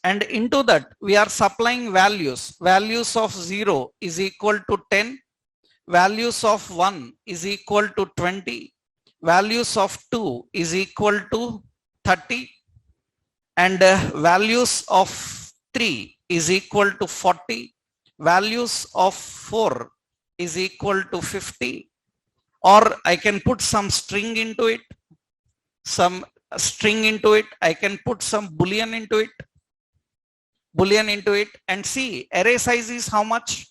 And into that we are supplying values. Values of 0 is equal to 10. Values of 1 is equal to 20. Values of 2 is equal to 30. And values of 3 is equal to 40. Values of 4 is equal to 50. Or I can put some string into it. I can put some boolean into it. And see, array size is how much?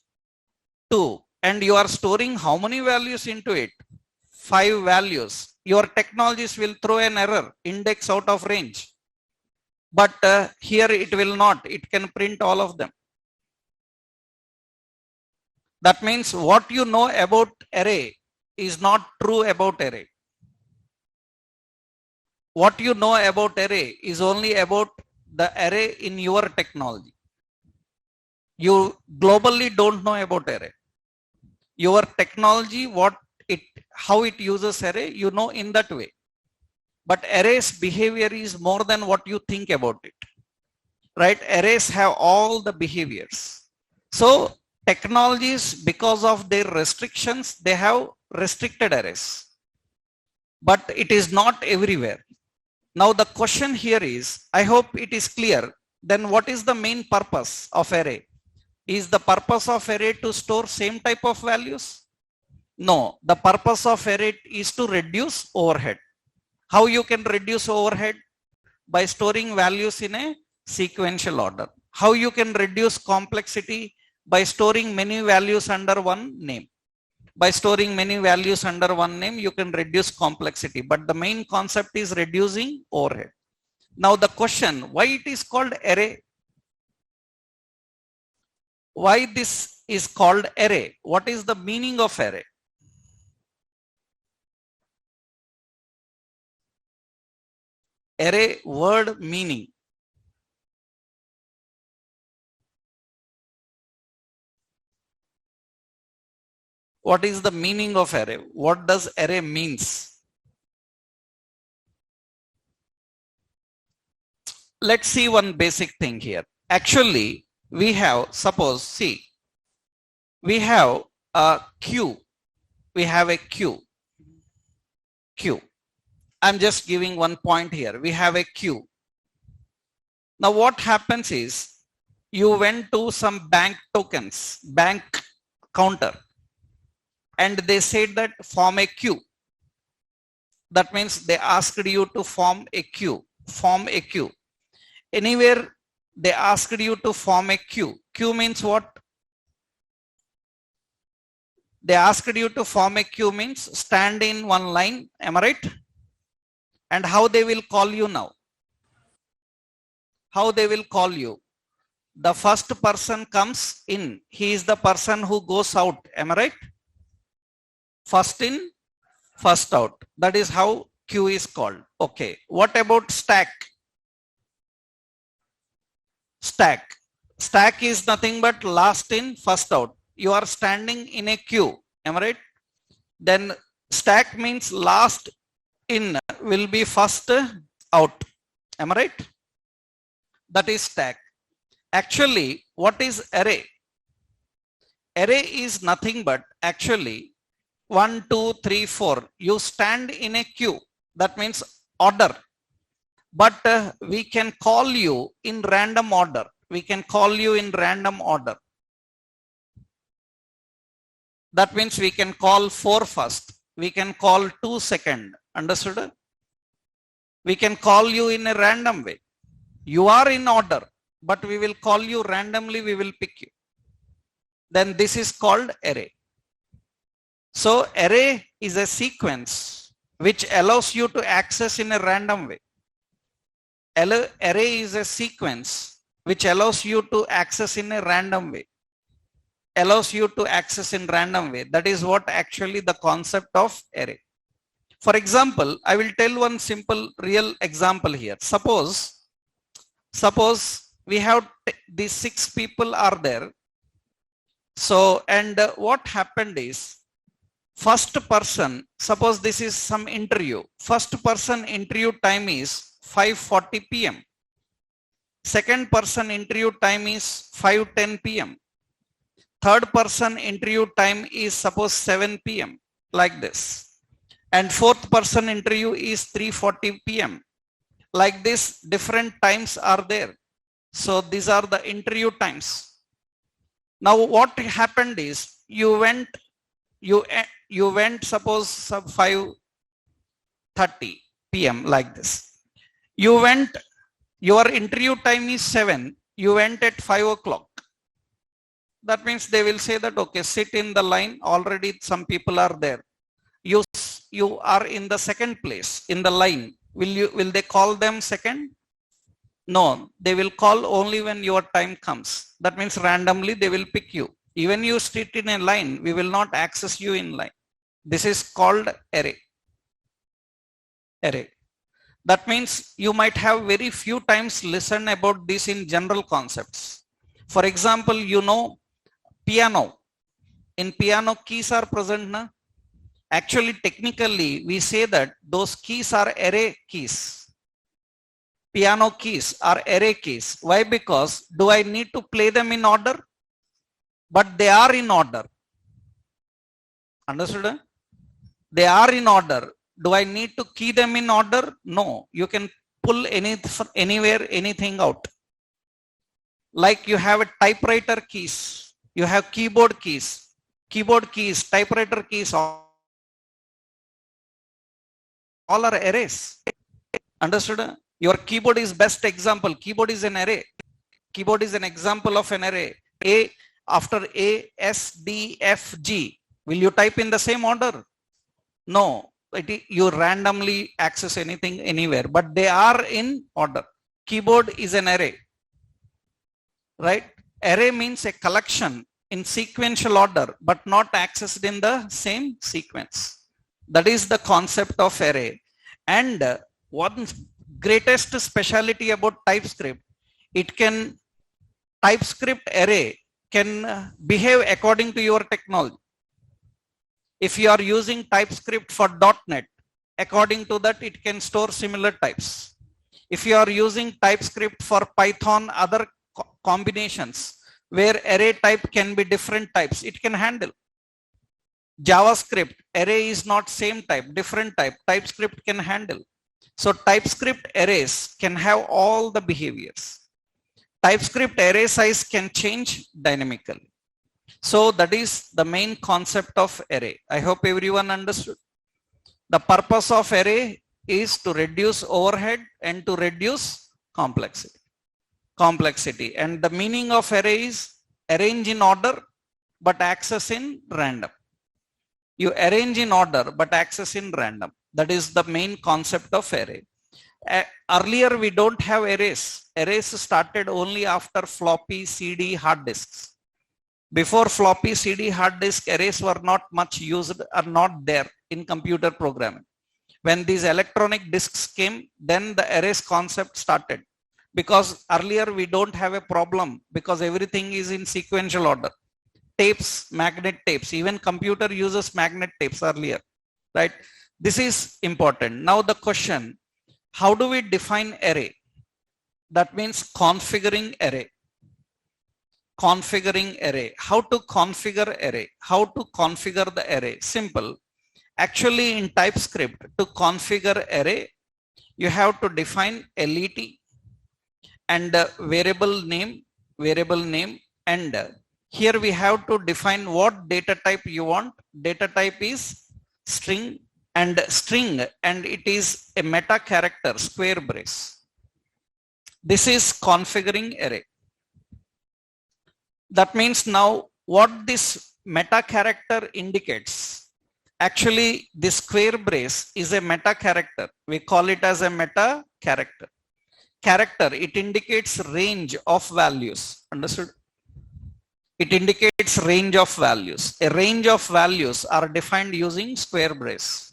2. And you are storing how many values into it? 5 values. Your technologies will throw an error, index out of range. But here it will not. It can print all of them. That means what you know about array is not true about array. What you know about array is only about the array in your technology. You globally don't know about array. Your technology, how it uses array, you know in that way. But arrays behavior is more than what you think about it. Right? Arrays have all the behaviors. So technologies, because of their restrictions, they have restricted arrays. But it is not everywhere. Now the question here is, I hope it is clear, then what is the main purpose of array? Is the purpose of array to store same type of values? No, the purpose of array is to reduce overhead. How you can reduce overhead? By storing values in a sequential order. How you can reduce complexity? By storing many values under one name. By storing many values under one name, you can reduce complexity. But the main concept is reducing overhead. Now the question, why it is called array? Why this is called array? What is the meaning of array? Array word meaning. What is the meaning of array? What does array means? Let's see one basic thing here. Actually, we have, suppose, see, we have a queue. We have a queue. I'm just giving one point here. We have a queue. Now what happens is, you went to some bank tokens, bank counter, and they said that form a queue. That means they asked you to form a queue. Anywhere they asked you to form a queue. Queue means what? They asked you to form a queue means stand in one line. Am I right? And how they will call you now? How they will call you? the first person comes in, he is the person who goes out. Am I right? First in, first out. That is how queue is called. Okay. What about stack? Stack. Stack is nothing but last in, first out. You are standing in a queue. Am I right? Then stack means last in will be first out. Am I right? That is stack. Actually, what is array? Array is nothing but actually 1, 2, 3, 4. You stand in a queue. That means order. But we can call you in random order. We can call you in random order. That means we can call 4 first. We can call 2 second. Understood? We can call you in a random way. You are in order, but we will call you randomly. We will pick you. Then this is called array. So array is a sequence which allows you to access in a random way. Array is a sequence which allows you to access in a random way. Allows you to access in random way. That is what actually the concept of array. For example, I will tell one simple real example here. Suppose we have these 6 people are there. So, and what happened is, first person, suppose this is some interview. First person interview time is 5:40 p.m. Second person interview time is 5:10 p.m. Third person interview time is suppose 7 p.m. like this. And fourth person interview is 3:40 p.m. Like this, different times are there. So these are the interview times. Now what happened is, you went suppose 5:30 p.m. like this. You went, your interview time is 7. You went at 5 o'clock. That means they will say that, okay, sit in the line. Already some people are there. You are in the second place in the line. Will they call them second? No, they will call only when your time comes. That means randomly they will pick you. Even you sit in a line, we will not access you in line. This is called array. Array. That means you might have very few times listened about this in general concepts. For example, you know piano. In piano, keys are present, na? Actually, technically, we say that those keys are array keys. Piano keys are array keys. Why? Because do I need to play them in order? But they are in order. Understood? They are in order. Do I need to key them in order? No. You can pull anywhere, anything out. Like you have a typewriter keys. You have keyboard keys. Keyboard keys, typewriter keys, all are arrays. Understood? Your keyboard is best example. Keyboard is an array. Keyboard is an example of an array. A after A, S, D, F, G. Will you type in the same order? No. You randomly access anything anywhere, but they are in order. Keyboard is an array. Right? Array means a collection in sequential order, but not accessed in the same sequence. That is the concept of array. And one greatest speciality about TypeScript, TypeScript array can behave according to your technology. If you are using TypeScript for .NET, according to that, it can store similar types. If you are using TypeScript for Python, other combinations where array type can be different types, it can handle. JavaScript, array is not same type, different type, TypeScript can handle. So TypeScript arrays can have all the behaviors. TypeScript array size can change dynamically. So that is the main concept of array. I hope everyone understood. The purpose of array is to reduce overhead and to reduce complexity. And the meaning of array is arrange in order but access in random. You arrange in order but access in random. That is the main concept of array. Earlier we don't have arrays. Arrays started only after floppy CD hard disks. Before floppy CD hard disk, arrays were not much used or not there in computer programming. When these electronic disks came, then the arrays concept started. Because earlier we don't have a problem because everything is in sequential order. Tapes, magnet tapes, even computer uses magnet tapes earlier, right? This is important. Now the question, how do we define array? That means configuring array. Configuring array. How to configure array? How to configure the array? Simple. Actually in TypeScript, to configure array, you have to define let and variable name, and here we have to define what data type you want. Data type is string, and it is a meta character, square brace. This is configuring array. That means now what this meta character indicates, actually this square brace is a meta character. We call it as a meta character. It indicates range of values. Understood? It indicates range of values. A range of values are defined using square brace.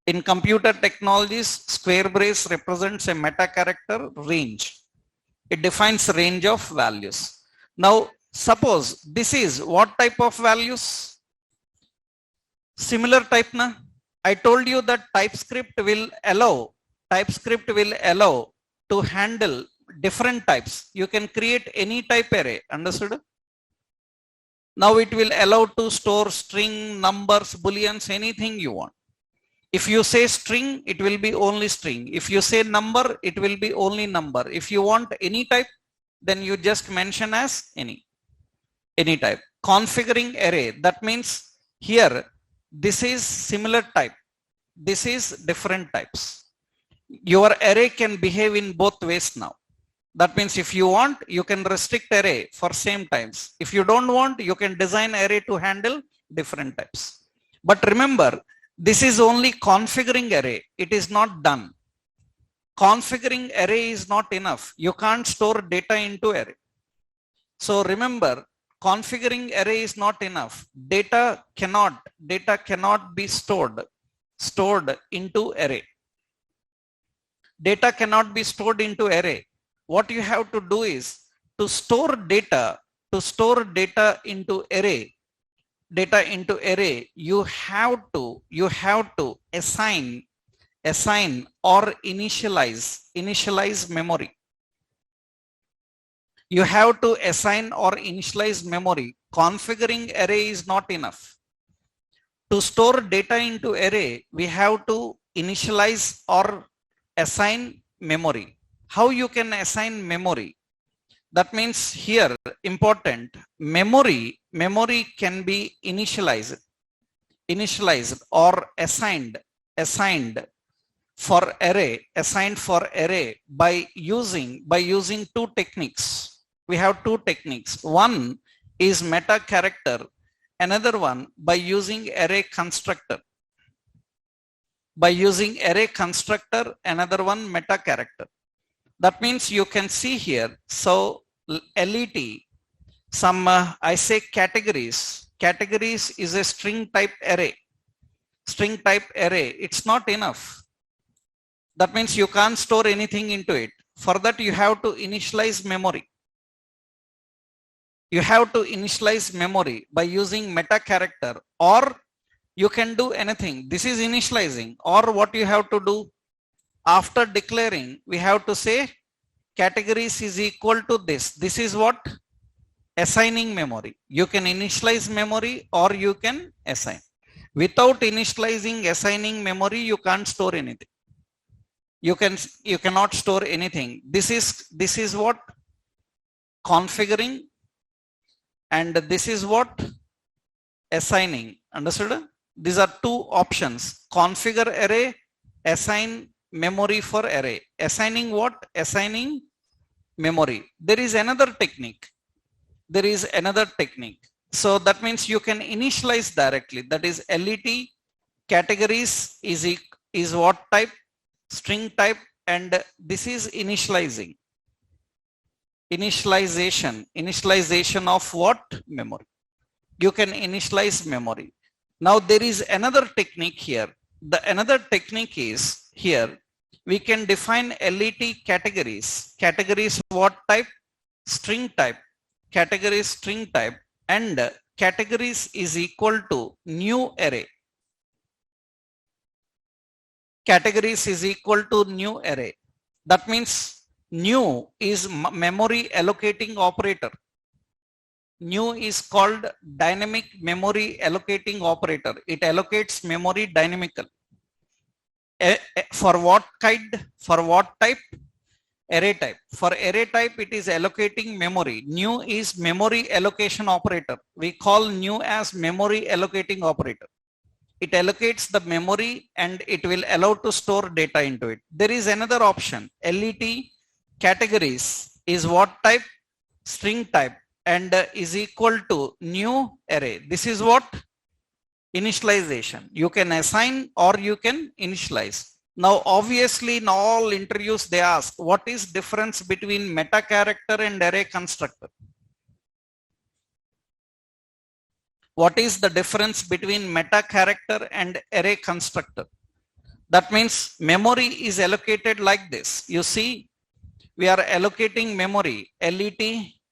In computer technologies, square brace represents a meta character range. It defines range of values. Now, suppose this is what type of values? Similar type na? I told you that TypeScript will allow to handle different types. You can create any type array. Understood? Now it will allow to store string, numbers, booleans, anything you want. If you say string, it will be only string. If you say number, it will be only number. If you want any type, then you just mention as any type. Configuring array, that means here, this is similar type. This is different types. Your array can behave in both ways now. That means if you want, you can restrict array for same types. If you don't want, you can design array to handle different types. But remember, this is only configuring array. It is not done. Configuring array is not enough. You can't store data into array. So remember, configuring array is not enough. Data cannot be stored into array. Data cannot be stored into array. What you have to do is to store data into array. You have to assign or initialize memory. You have to assign or initialize memory. Configuring array is not enough. To store data into array, we have to initialize or assign memory. How you can assign memory? That means here important, memory can be initialized or assigned for array by using two techniques. We have two techniques. One is meta character, another one by using array constructor. Another one meta character. That means you can see here. So let I say categories. Categories is a string type array. It's not enough. That means you can't store anything into it. For that you have to initialize memory. You have to initialize memory by using meta character, or you can do anything. This is initializing. Or what you have to do, after declaring, we have to say categories is equal to this. This is what? Assigning memory. You can initialize memory or you can assign. Without assigning memory, you can't store anything. You cannot store anything. This is what? Configuring, and this is what? Assigning. Understood? These are two options. Configure array, assign memory for array. Assigning what? Assigning memory. There is another technique. So that means you can initialize directly. That is let categories is what type? String type. and this is initialization of what? Memory. You can initialize memory. Now there is another technique here. The another technique is here we can define LET categories. Categories what type? String type. Categories string type, and categories is equal to new array. Categories is equal to new array. That means new is memory allocating operator. New is called dynamic memory allocating operator. It allocates memory dynamically. For what kind? For what type? Array type. For array type, it is allocating memory. New is memory allocation operator. We call new as memory allocating operator. It allocates the memory and it will allow to store data into it. There is another option. LET categories is what type? String type, and is equal to new array. This is what? Initialization. You can assign or you can initialize. Now obviously in all interviews they ask what is difference between meta character and array constructor. What is the difference between meta character and array constructor? That means memory is allocated like this. You see, we are allocating memory. LET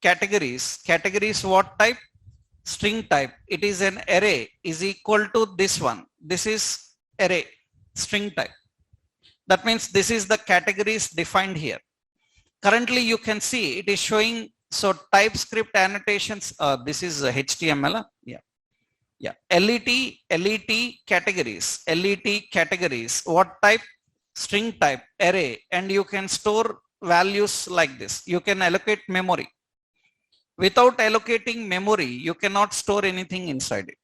categories. Categories what type? String type. It is an array is equal to this one. This is array string type. That means this is the categories defined here. Currently you can see it is showing, so TypeScript annotations, this is HTML. Yeah. LET categories. LET categories. What type? String type, array, and you can store values like this. You can allocate memory. Without allocating memory, you cannot store anything inside it.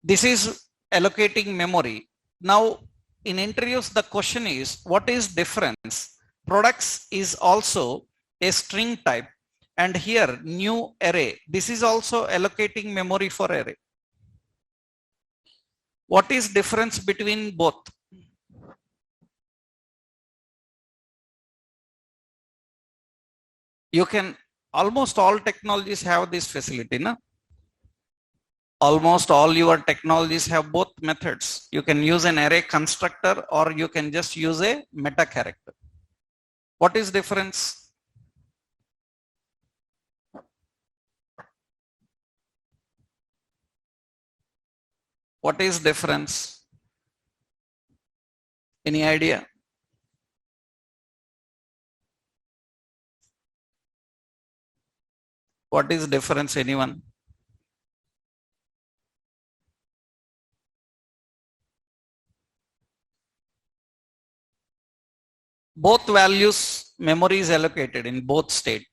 This is allocating memory. Now in interviews, the question is, what is difference? Products is also a string type, and here new array. This is also allocating memory for array. What is difference between both? You can, almost all technologies have this facility, no? Almost all your technologies have both methods. You can use an array constructor or you can just use a meta character. What is difference? What is difference? Any idea? What is difference, anyone? Both values memory is allocated in both state.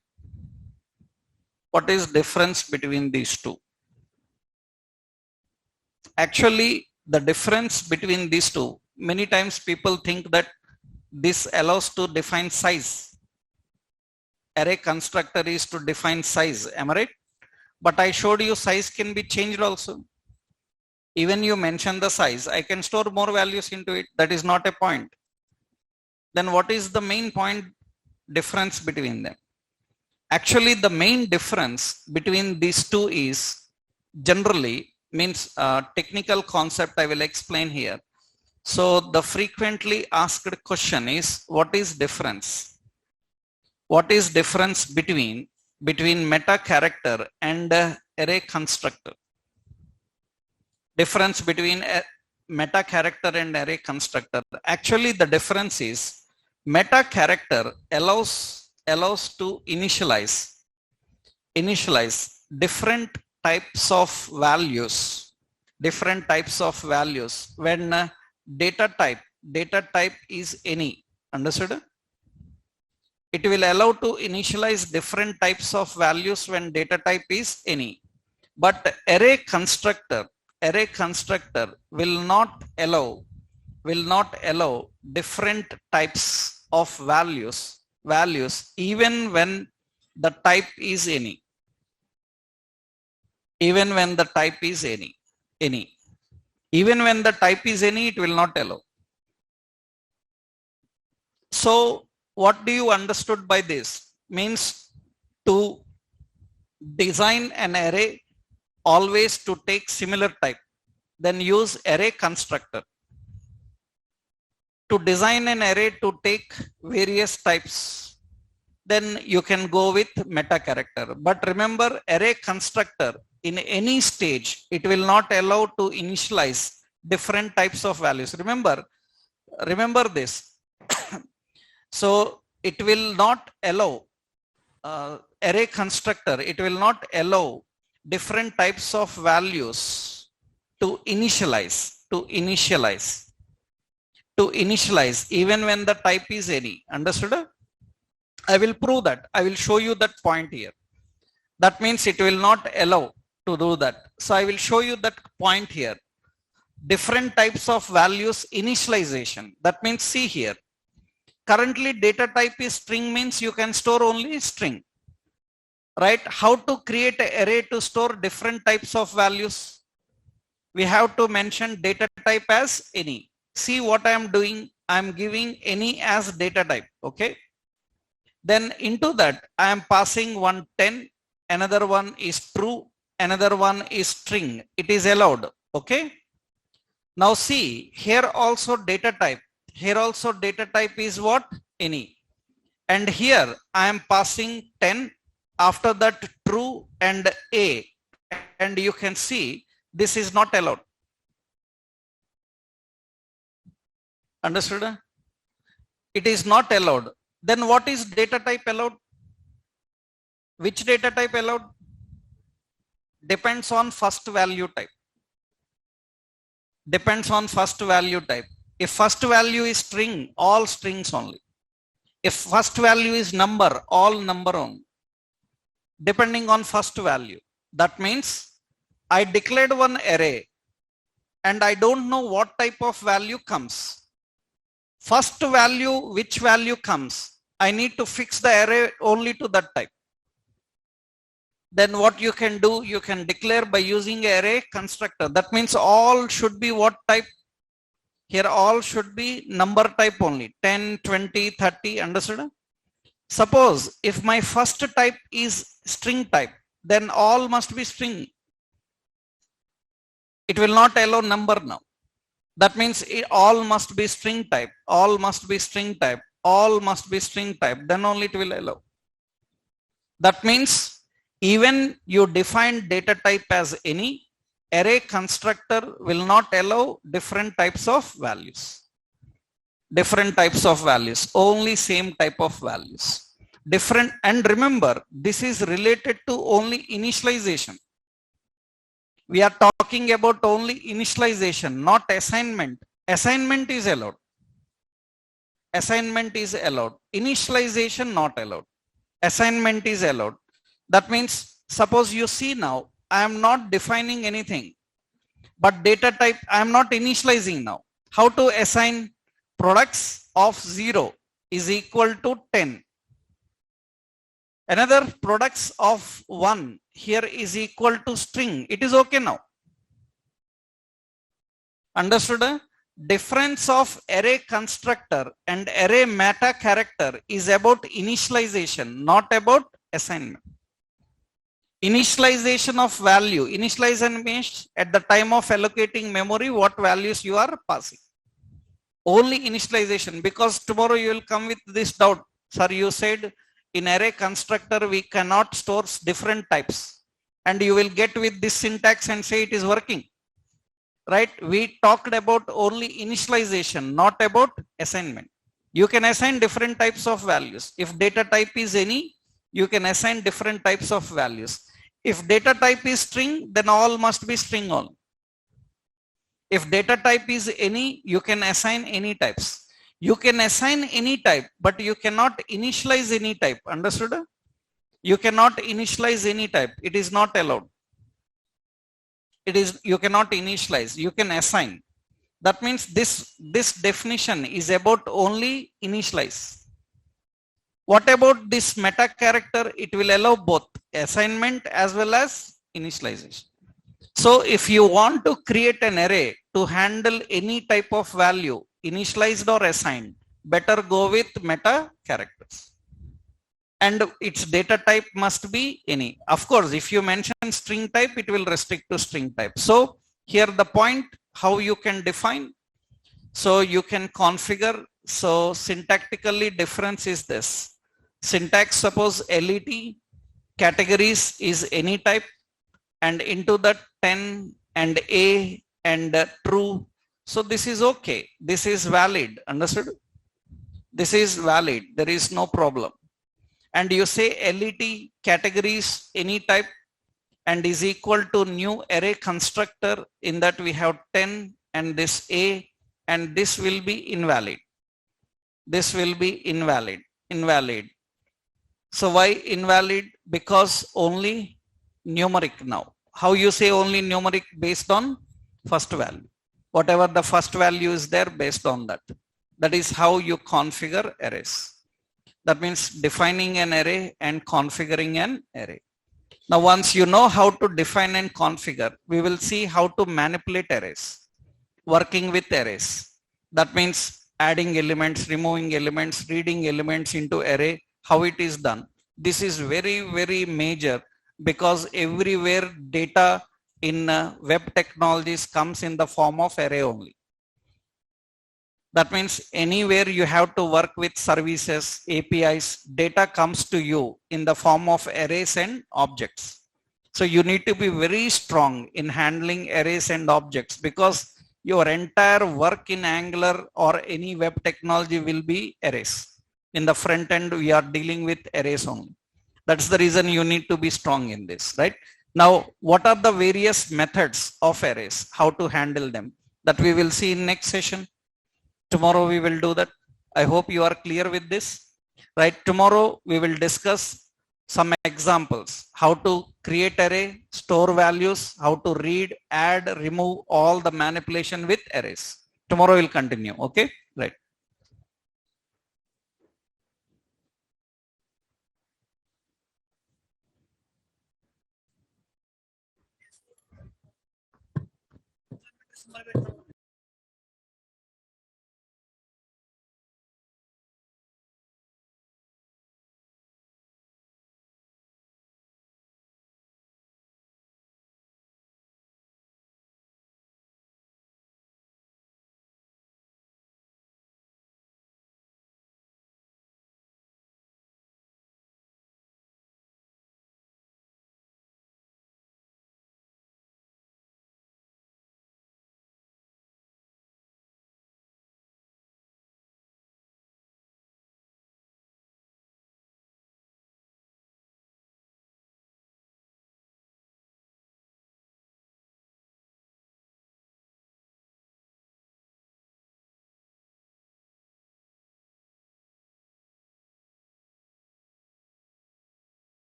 What is difference between these two? Actually, the difference between these two, many times people think that this allows to define size. Array constructor is to define size. Am I right? But I showed you size can be changed also. Even you mention the size, I can store more values into it. That is not a point. Then what is the main point difference between them? Actually, the main difference between these two is generally means technical concept I will explain here. So the frequently asked question is, what is difference? What is difference between meta character and array constructor? Difference between meta character and array constructor. Actually, the difference is meta character allows to initialize different types of values when data type is any. Understood? It will allow to initialize different types of values when data type is any. But array constructor will not allow different types of values even when the type is any. Even when the type is any. Even when the type is any, it will not allow. So what do you understood by this? Means to design an array always to take similar type, then use array constructor. To design an array to take various types, then you can go with meta character. But remember, array constructor in any stage, it will not allow to initialize different types of values. Remember this. So it will not allow array constructor, it will not allow different types of values to initialize even when the type is any. Understood? I will prove that. I will show you that point here. That means it will not allow to do that. So I will show you that point here. Different types of values initialization. That means, see here. Currently data type is string, means you can store only string. Right? How to create an array to store different types of values? We have to mention data type as any. See what I am doing. I am giving any as data type. Okay. Then into that I am passing one 10, another one is true, another one is string. It is allowed. Okay. Now see here also data type. Here also data type is what? Any. And here I am passing 10, after that true and a, and you can see this is not allowed. Understood? It is not allowed. Then what is data type allowed? Which data type allowed? Depends on first value type. Depends on first value type. If first value is string, all strings only. If first value is number, all number only. Depending on first value. That means I declared one array and I don't know what type of value comes. First value, which value comes, I need to fix the array only to that type. Then what you can do, you can declare by using array constructor. That means all should be what type? Here all should be number type only, 10, 20, 30. Understood? Suppose if my first type is string type, then all must be string. It will not allow number now. That means all must be string type, all must be string type, all must be string type, then only it will allow. That means even you define data type as any, array constructor will not allow different types of values. Different types of values, only same type of values. Different, and remember, this is related to only initialization. We are talking about only initialization, not assignment. Assignment is allowed. Assignment is allowed. Initialization not allowed. Assignment is allowed. That means, suppose you see now, I am not defining anything, but data type I am not initializing now. How to assign? Products of 0 is equal to 10. Another products of 1 here is equal to string. It is okay now. Understood? Difference of array constructor and array meta character is about initialization, not about assignment. Initialization of value. Initialization means at the time of allocating memory, what values you are passing. Only initialization, because tomorrow you will come with this doubt. Sir, you said in array constructor we cannot store different types, and you will get with this syntax and say it is working. Right? We talked about only initialization, not about assignment. You can assign different types of values. If data type is any, you can assign different types of values. If data type is string, then all must be string only. If data type is any, you can assign any types. You can assign any type, but you cannot initialize any type. Understood? You cannot initialize any type. It is not allowed. It is, you cannot initialize. You can assign. That means this definition is about only initialize. What about this meta character? It will allow both assignment as well as initialization. So if you want to create an array to handle any type of value, initialized or assigned, better go with meta characters. And its data type must be any. Of course, if you mention string type, it will restrict to string type. So here the point, how you can define. So you can configure. So syntactically difference is this. Syntax, suppose let categories is any type, and into that 10 and a and true. So this is okay. This is valid. Understood? This is valid. There is no problem. And you say let categories any type and is equal to new array constructor. In that we have 10 and this a, and this will be invalid. This will be invalid. So why invalid? Because only numeric now. How you say only numeric? Based on first value. Whatever the first value is there, based on that. That is how you configure arrays. That means defining an array and configuring an array. Now, once you know how to define and configure, we will see how to manipulate arrays, working with arrays. That means adding elements, removing elements, reading elements into array, how it is done. This is very, very major, because everywhere data in web technologies comes in the form of array only. That means anywhere you have to work with services, APIs, data comes to you in the form of arrays and objects. So you need to be very strong in handling arrays and objects, because your entire work in Angular or any web technology will be arrays. In the front end, we are dealing with arrays only. That's the reason you need to be strong in this, right? Now, what are the various methods of arrays? How to handle them? That we will see in next session. Tomorrow we will do that. I hope you are clear with this, right? Tomorrow we will discuss some examples, how to create array, store values, how to read, add, remove, all the manipulation with arrays. Tomorrow we'll continue. Okay, right.